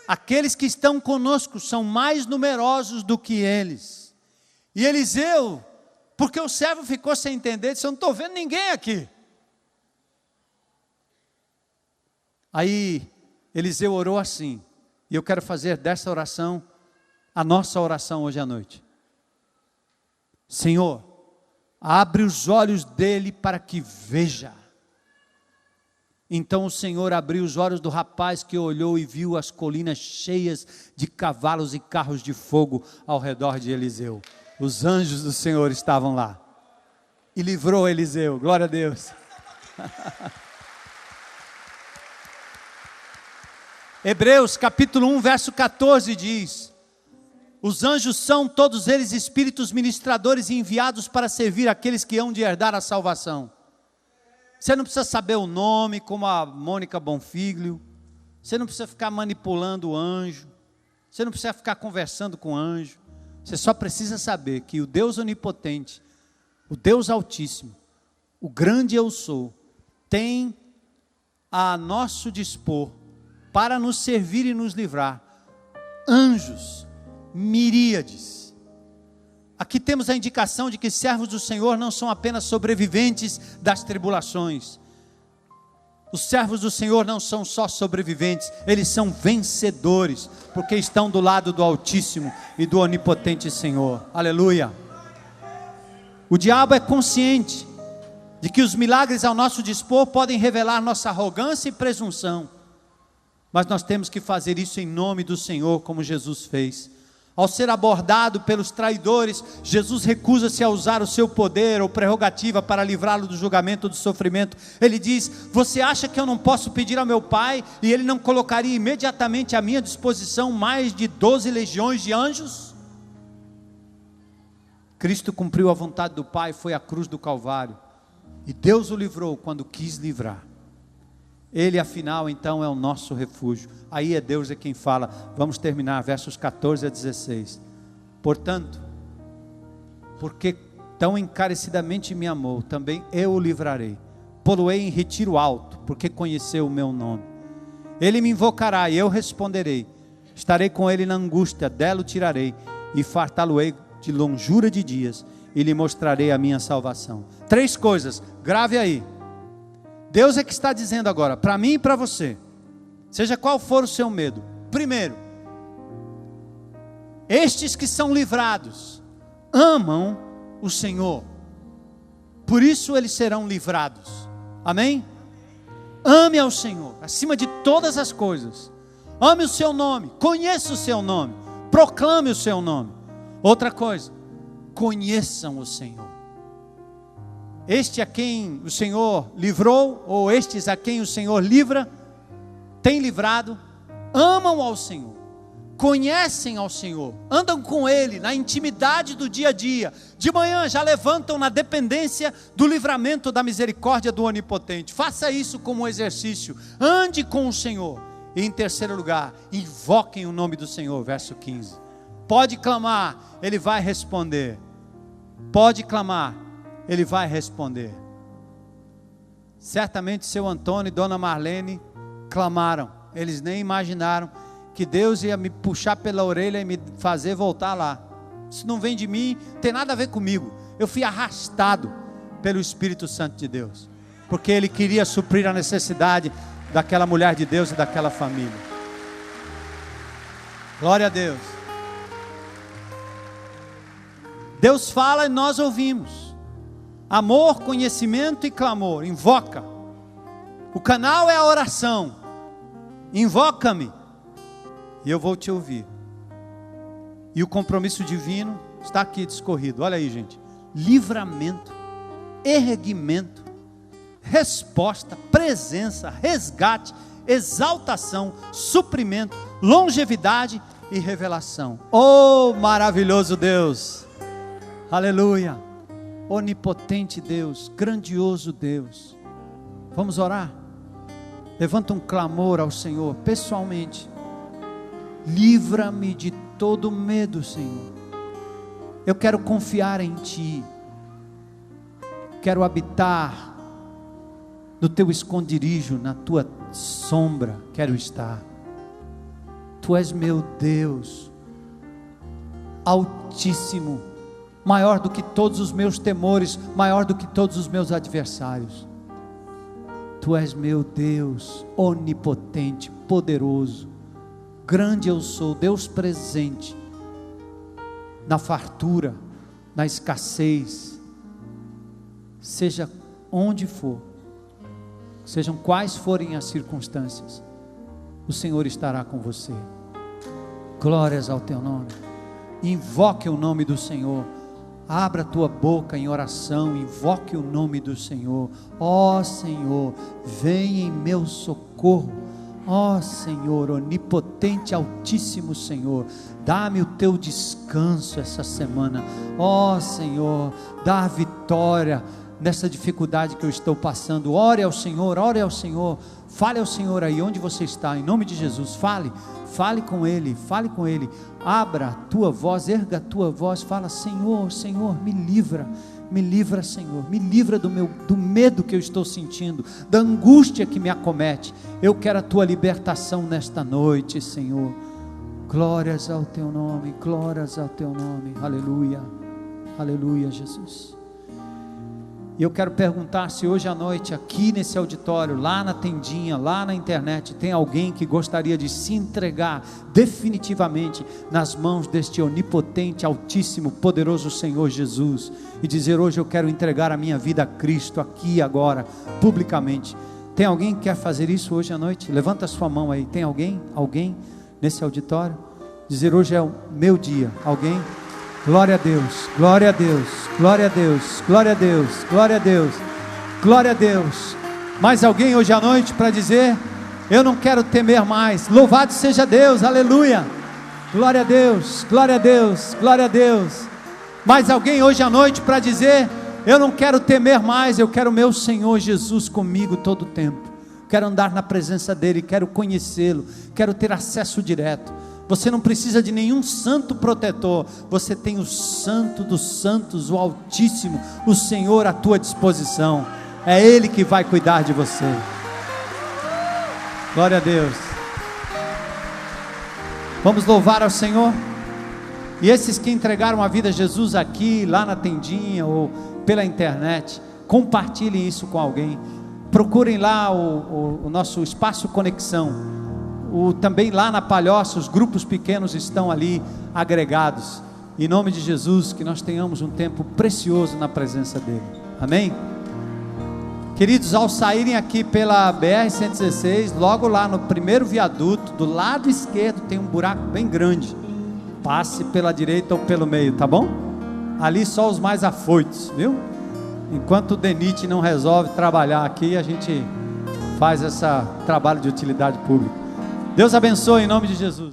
Aqueles que estão conosco são mais numerosos do que eles. E Eliseu, porque o servo ficou sem entender, disse, eu não estou vendo ninguém aqui. Aí Eliseu orou assim, e eu quero fazer dessa oração a nossa oração hoje à noite. Senhor, abre os olhos dele para que veja. Então o Senhor abriu os olhos do rapaz, que olhou e viu as colinas cheias de cavalos e carros de fogo ao redor de Eliseu. Os anjos do Senhor estavam lá. E livrou Eliseu, glória a Deus. Hebreus capítulo 1, verso 14 diz, os anjos são todos eles espíritos ministradores enviados para servir aqueles que hão de herdar a salvação. Você não precisa saber o nome, como a Mônica Bonfiglio. Você não precisa ficar manipulando o anjo. Você não precisa ficar conversando com o anjo. Você só precisa saber que o Deus onipotente, o Deus altíssimo, o grande eu sou, tem a nosso dispor para nos servir e nos livrar anjos, miríades. Aqui temos a indicação de que servos do Senhor não são apenas sobreviventes das tribulações. Os servos do Senhor não são só sobreviventes, eles são vencedores, porque estão do lado do Altíssimo e do Onipotente Senhor. Aleluia. O diabo é consciente de que os milagres ao nosso dispor podem revelar nossa arrogância e presunção, mas nós temos que fazer isso em nome do Senhor, como Jesus fez. Ao ser abordado pelos traidores, Jesus recusa-se a usar o seu poder ou prerrogativa para livrá-lo do julgamento ou do sofrimento. Ele diz, você acha que eu não posso pedir ao meu Pai, e Ele não colocaria imediatamente à minha disposição mais de 12 legiões de anjos? Cristo cumpriu a vontade do Pai, foi à cruz do Calvário, e Deus o livrou quando quis livrar. Ele afinal então é o nosso refúgio. Aí é Deus quem fala. Vamos terminar, versos 14 a 16. Portanto, porque tão encarecidamente me amou, também eu o livrarei. Pô-lo-ei em retiro alto, porque conheceu o meu nome. Ele me invocará e eu responderei. Estarei com ele na angústia, dela o tirarei e fartá-lo-ei de longura de dias e lhe mostrarei a minha salvação. 3 coisas, grave aí. Deus é que está dizendo agora, para mim e para você, seja qual for o seu medo. Primeiro, estes que são livrados, amam o Senhor, por isso eles serão livrados, amém? Ame ao Senhor, acima de todas as coisas, ame o seu nome, conheça o seu nome, proclame o seu nome. Outra coisa, conheçam o Senhor. Este a quem o Senhor livrou, ou estes a quem o Senhor livra, tem livrado, amam ao Senhor, conhecem ao Senhor, andam com Ele na intimidade do dia a dia, de manhã já levantam na dependência do livramento da misericórdia do Onipotente. Faça isso como um exercício, ande com o Senhor. E em terceiro lugar, invoquem o nome do Senhor, verso 15. Pode clamar, Ele vai responder. Pode clamar, Ele vai responder. Certamente seu Antônio e Dona Marlene clamaram. Eles nem imaginaram que Deus ia me puxar pela orelha e me fazer voltar lá. Isso não vem de mim, não tem nada a ver comigo. Eu fui arrastado pelo Espírito Santo de Deus, porque Ele queria suprir a necessidade daquela mulher de Deus e daquela família. Glória a Deus. Deus fala e nós ouvimos. Amor, conhecimento e clamor. Invoca. O canal é a oração. Invoca-me e eu vou te ouvir. E o compromisso divino está aqui discorrido. Olha aí, gente. Livramento, erguimento, resposta, presença, resgate, exaltação, suprimento, longevidade e revelação. Oh, maravilhoso Deus! Aleluia! Onipotente Deus, grandioso Deus. Vamos orar? Levanta um clamor ao Senhor, pessoalmente. Livra-me de todo medo, Senhor. Eu quero confiar em Ti. Quero habitar no Teu esconderijo, na Tua sombra, quero estar. Tu és meu Deus, Altíssimo, maior do que todos os meus temores, maior do que todos os meus adversários. Tu és meu Deus, onipotente, poderoso, grande eu sou, Deus presente, na fartura, na escassez, seja onde for, sejam quais forem as circunstâncias, o Senhor estará com você. Glórias ao Teu nome. Invoque o nome do Senhor. Abra a tua boca em oração, invoque o nome do Senhor. Ó Senhor, vem em meu socorro. Ó Senhor, onipotente, altíssimo Senhor, dá-me o teu descanso essa semana. Ó Senhor, dá a vitória nessa dificuldade que eu estou passando. Ore ao Senhor, fale ao Senhor aí onde você está, em nome de Jesus. Fale com Ele, abra a tua voz, erga a tua voz, fala: Senhor, Senhor, me livra Senhor, me livra do medo que eu estou sentindo, da angústia que me acomete. Eu quero a tua libertação nesta noite, Senhor. Glórias ao teu nome, aleluia, aleluia, Jesus. E eu quero perguntar se hoje à noite, aqui nesse auditório, lá na tendinha, lá na internet, tem alguém que gostaria de se entregar definitivamente nas mãos deste onipotente, altíssimo, poderoso Senhor Jesus, e dizer: hoje eu quero entregar a minha vida a Cristo, aqui e agora, publicamente. Tem alguém que quer fazer isso hoje à noite? Levanta a sua mão aí. Tem alguém nesse auditório? Dizer: hoje é o meu dia. Alguém? Glória a Deus, glória a Deus, glória a Deus, glória a Deus, glória a Deus, glória a Deus. Mais alguém hoje à noite para dizer: eu não quero temer mais. Louvado seja Deus, aleluia, glória a Deus, glória a Deus, glória a Deus. Mais alguém hoje à noite para dizer: eu não quero temer mais, eu quero meu Senhor Jesus comigo todo o tempo. quero andar na presença dEle, quero conhecê-lo, quero ter acesso direto. Você não precisa de nenhum santo protetor, você tem o Santo dos Santos, o Altíssimo, o Senhor à tua disposição. É Ele que vai cuidar de você. Glória a Deus. Vamos louvar ao Senhor. E esses que entregaram a vida a Jesus aqui, lá na tendinha ou pela internet, compartilhem isso com alguém. Procurem lá o nosso Espaço Conexão. Também lá na Palhoça, os grupos pequenos estão ali agregados. Em nome de Jesus, que nós tenhamos um tempo precioso na presença dEle. Amém? Queridos, ao saírem aqui pela BR-116, logo lá no primeiro viaduto, do lado esquerdo tem um buraco bem grande. Passe pela direita ou pelo meio, tá bom? Ali só os mais afoitos, viu? Enquanto o DENIT não resolve trabalhar aqui, a gente faz esse trabalho de utilidade pública. Deus abençoe em nome de Jesus.